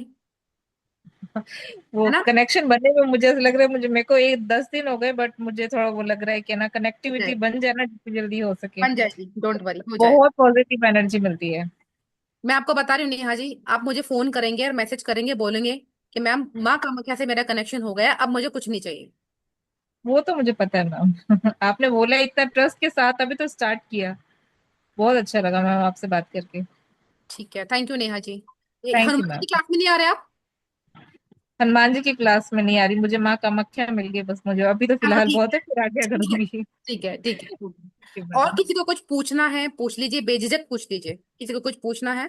वो है ना। कनेक्शन बनने में मुझे ऐसा लग रहा है, मुझे मेरे को एक 10 दिन हो गए, बट मुझे थोड़ा वो लग रहा है कि ना हो कनेक्टिविटी जाएगा, बन जाए ना जितनी जल्दी हो सके। बन जाएगी, डोंट वरी, हो जाएगा। बहुत पॉजिटिव एनर्जी मिलती है। मैं आपको बता रही हूँ नेहा जी, आप मुझे फोन करेंगे और मैसेज करेंगे, बोलेंगे कि मैम माँ कामाख्या से मेरा कनेक्शन हो गया, अब मुझे कुछ नहीं चाहिए। वो तो मुझे पता है मैम। आपने बोला इतना ट्रस्ट के साथ, अभी तो स्टार्ट किया। बहुत अच्छा लगा मैम आपसे बात करके। ठीक है, thank you Neha ji. Thank you Hanuman ji ma'am. की क्लास में नहीं आ रहे आप? हनुमान जी की क्लास में नहीं आ रही, मुझे माँ कामाख्या मिल गई बस, मुझे अभी तो चलो फिलहाल ठीक बहुत है, फिर आगे है, ठीक है, करूंगी। ठीक है, ठीक है। ठीक है और मैडम। किसी को कुछ पूछना है पूछ लीजिए, बेझिझक पूछ लीजिए। किसी को कुछ पूछना है,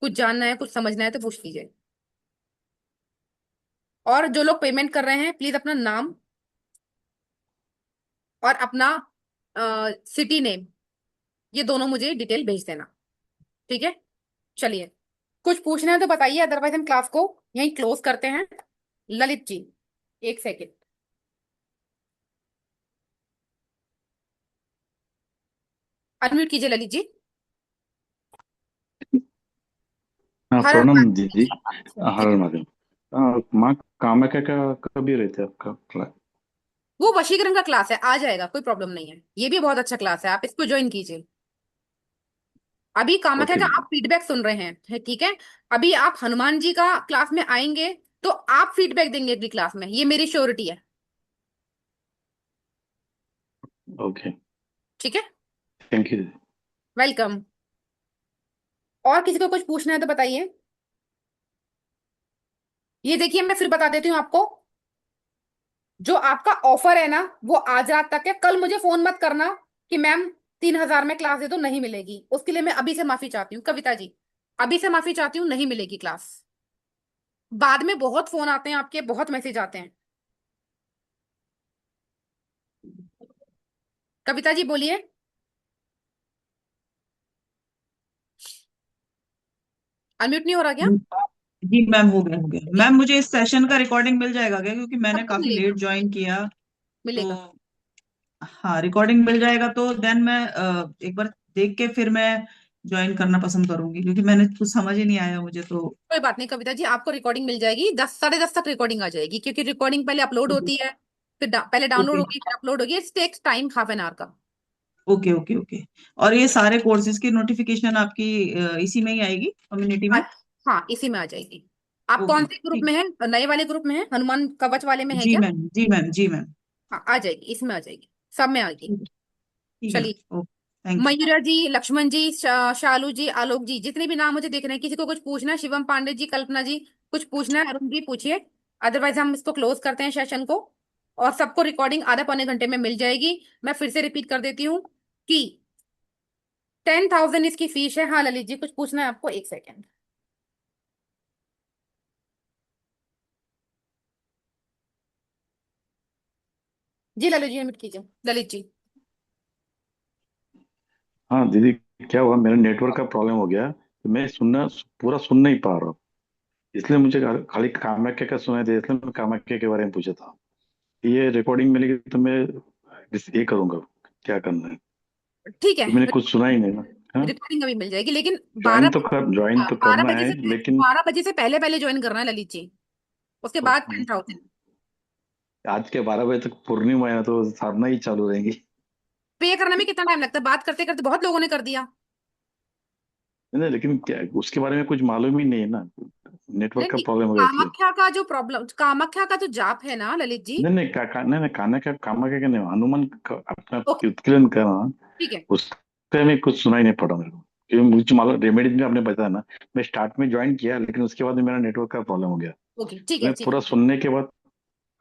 कुछ जानना है, कुछ समझना है तो पूछ लीजिए। और जो लोग पेमेंट कर रहे हैं प्लीज अपना नाम और अपना सिटी नेम, ये दोनों मुझे डिटेल भेज देना, ठीक है। चलिए, कुछ पूछना है तो बताइए, अदरवाइज हम क्लास को यहीं क्लोज करते हैं। ललित जी, एक सेकेंड, अनम्यूट कीजिए ललित जी। हाँ हर हर प्रणाम महादेव। दीदी। ठीक हर है। महादेव। माँ कामाख्या का कभी रहते हैं आपका क्लास? वो वशीकरण का क्लास है, आ जाएगा, कोई प्रॉब्लम नहीं है। ये भी बहुत अच्छा क्लास है, आप इसको ज्वाइन कीजिए। अभी कामाख्या ओके का दीदी। आप फीडबैक सुन रहे हैं, ठीक है। अभी आप हनुमान जी का क्लास में आएंगे तो आप फीडबैक देंगे अगली क्लास में, ये मेरी श्योरिटी है, ओके। ठीक है। थैंक यू दीदी। वेलकम। और किसी को कुछ पूछना है तो बताइए। ये देखिए, मैं फिर बता देती हूँ आपको, जो आपका ऑफर है ना वो आज रात तक है। कल मुझे फोन मत करना कि मैम 3,000 में क्लास दे दो, नहीं मिलेगी। उसके लिए मैं अभी से माफी चाहती हूँ कविता जी, अभी से माफी चाहती हूँ, नहीं मिलेगी क्लास। बाद में बहुत फोन आते हैं आपके, बहुत मैसेज आते हैं। कविता जी बोलिए। अनम्यूट नहीं हो रहा क्या? जी मैम, हो गया हो गया जी, मैम। मुझे इस सेशन का रिकॉर्डिंग मिल जाएगा क्या, क्योंकि मैंने सबको काफी मिलेगा, लेट ज्वाइन किया। तो मिलेगा। हाँ, रिकॉर्डिंग मिल जाएगा तो देन मैं एक बार देख के फिर मैं ज्वाइन करना पसंद करूंगी, क्योंकि मैंने कुछ समझ ही नहीं आया मुझे तो। कोई बात नहीं कविता जी, आपको रिकॉर्डिंग मिल जाएगी, 10 साढ़े 10 तक रिकॉर्डिंग आ जाएगी, क्योंकि रिकॉर्डिंग पहले अपलोड होती है, फिर पहले डाउनलोड ओके होगी फिर अपलोड होगी। It takes time half an hour का। Okay okay okay. और ये सारे कोर्सेज की नोटिफिकेशन आपकी इसी में ही आएगी, कम्युनिटी में? आज, हाँ इसी में आ जाएगी। आप ओके कौन से ग्रुप ठीक। में हैं? नए वाले ग्रुप में है, हनुमान कवच वाले में है जी क्या? मैम, जी मैम, जी मैम। हाँ आ जाएगी, इसमें आ जाएगी, सब में आएगी। ठीक है चलिए, ma'am, okay, thank you. Mayura ji, Laxman ji, Shalu ji, Alok ji, जितने भी नाम मुझे दिख रहे हैं, किसी को कुछ पूछना है? शिवम पांडे जी, कल्पना जी, कुछ पूछना है? अरुण जी पूछिए, अदरवाइज हम इसको क्लोज करते हैं सेशन को। और सबको रिकॉर्डिंग आधा पौने घंटे में मिल जाएगी। मैं फिर से रिपीट कर देती हूँ कि 10,000 इसकी फीस है। हाँ ललित जी, कुछ पूछना है आपको? एक सेकेंड। जी ललित जी, अनम्यूट कीजिए, ललित जी। हाँ दीदी, क्या हुआ, मेरा नेटवर्क का प्रॉब्लम हो गया, तो मैं पूरा सुन नहीं पा रहा हूँ। इसलिए मुझे खाली कामाख्या का सुनाई दे, इसलिए मैं कामाख्या के बारे में पूछा था। ये रिकॉर्डिंग मिलेगी तो मैं ये करूंगा, क्या करना है, ठीक है, तो मैंने कुछ सुना ही नहीं ना। हाँ, रिकॉर्डिंग अभी मिल जाएगी, लेकिन 12 ज्वाइन तो बारह करना बजे है, से लेकिन 12 बजे से पहले पहले ज्वाइन करना है ललित जी, उसके बाद 10,000। आज के 12 बजे तक पूर्णिमा है, तो साधना ही चालू रहेंगी। पे करने में कितना टाइम लगता है? बात करते करते बहुत लोगों ने कर दिया। नहीं, लेकिन क्या उसके बारे में कुछ मालूम ही नहीं है ना, नहीं नेटवर्क का नहीं, प्रॉब्लम होगा इसलिए। कामाख्या का जो प्रॉब्लम, कामाख्या का जो जाप है ना ललित जी। नहीं नहीं, नहीं नहीं, कामाख्या का नहीं, हनुमान का अपना ओके, उत्कीर्तन कर रहा, ठीक है, उसका में कुछ सुनाई नहीं पड़ा मेरे को, क्योंकि मुझे मालूम रेमेडीज में आपने बताया ना। मैं स्टार्ट में ज्वाइन किया, लेकिन उसके बाद में मेरा नेटवर्क का प्रॉब्लम हो गया। ओके, ठीक तो है, मैं ठीक पूरा है, सुनने के बाद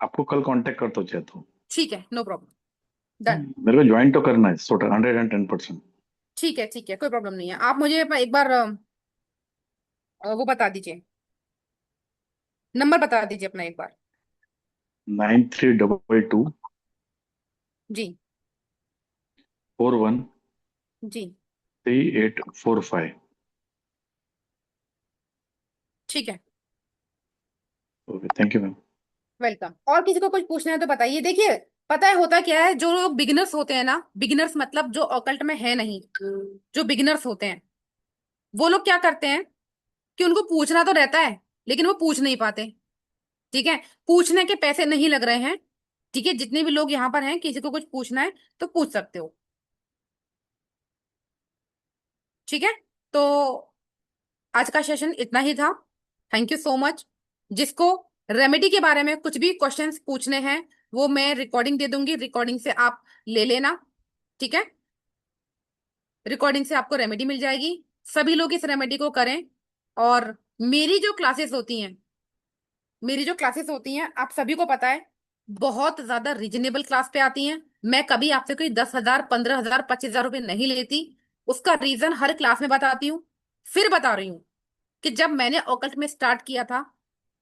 आपको कल कांटेक्ट करता हूँ चाहे तो। ठीक है, नो प्रॉब्लम, डन। मेरे को ज्वाइन तो करना है 110%। ठीक है, ठीक है, कोई प्रॉब्लम नहीं है। आप मुझे एक बार वो बता दीजिए, नंबर बता दीजिए अपना एक बार। 9322 जी, 41 जी, 3845। ठीक है, okay, thank you ma'am. Welcome. और किसी को कुछ पूछना है तो बताइए। देखिए, पता है होता क्या है, जो लोग बिगिनर्स होते हैं ना, बिगिनर्स मतलब जो ऑकल्ट में है नहीं, जो बिगिनर्स होते हैं, वो लोग क्या करते हैं कि उनको पूछना तो रहता है, लेकिन वो पूछ नहीं पाते। ठीक है, पूछने के पैसे नहीं लग रहे हैं। ठीक है, जितने भी लोग यहाँ पर हैं, किसी को कुछ पूछना है तो पूछ सकते हो। ठीक है, तो आज का सेशन इतना ही था। Thank you so much. जिसको रेमेडी के बारे में कुछ भी क्वेश्चंस पूछने हैं, वो मैं रिकॉर्डिंग दे दूंगी, रिकॉर्डिंग से आप ले लेना। ठीक है, रिकॉर्डिंग से आपको रेमेडी मिल जाएगी। सभी लोग इस रेमेडी को करें। और मेरी जो क्लासेस होती हैं, मेरी जो क्लासेस होती हैं, आप सभी को पता है, बहुत ज्यादा रिजनेबल क्लास पे आती हैं। मैं कभी आपसे कोई 10,000, 15,000, 25,000 रुपए नहीं लेती। उसका रीजन हर क्लास में बताती हूँ। फिर बता रही हूँ कि जब मैंने ओकल्ट में स्टार्ट किया था,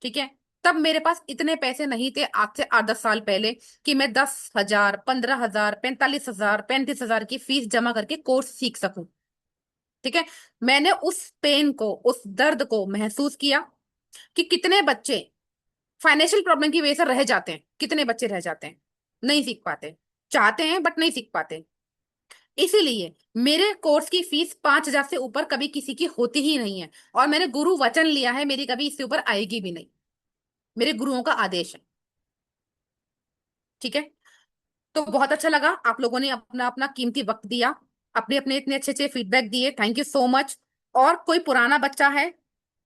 ठीक है, तब मेरे पास इतने पैसे नहीं थे, आज से 8-10 साल पहले, कि मैं 10,000, 15,000, 45,000, 35,000 की फीस जमा करके कोर्स सीख सकूं। ठीक है, मैंने उस पेन को, उस दर्द को महसूस किया कि कितने बच्चे फाइनेंशियल प्रॉब्लम की वजह से रह जाते हैं, कितने बच्चे रह जाते हैं, नहीं सीख पाते, चाहते हैं बट नहीं सीख पाते। इसीलिए मेरे कोर्स की फीस 5,000 से ऊपर कभी किसी की होती ही नहीं है। और मैंने गुरु वचन लिया है, मेरी कभी इससे ऊपर आएगी भी नहीं, मेरे गुरुओं का आदेश है। ठीक है, तो बहुत अच्छा लगा, आप लोगों ने अपना अपना कीमती वक्त दिया, अपने अपने इतने अच्छे अच्छे फीडबैक दिए, थैंक यू सो मच। और कोई पुराना बच्चा है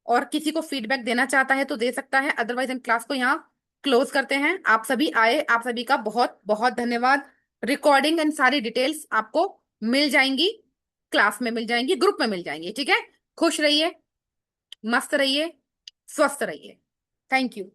और किसी को फीडबैक देना चाहता है तो दे सकता है, अदरवाइज हम क्लास को यहाँ क्लोज करते हैं। आप सभी आए, आप सभी का बहुत बहुत धन्यवाद। रिकॉर्डिंग एंड सारी डिटेल्स आपको मिल जाएंगी, क्लास में मिल जाएंगी, ग्रुप में मिल जाएंगी। ठीक है, खुश रहिए, मस्त रहिए, स्वस्थ रहिए। Thank you.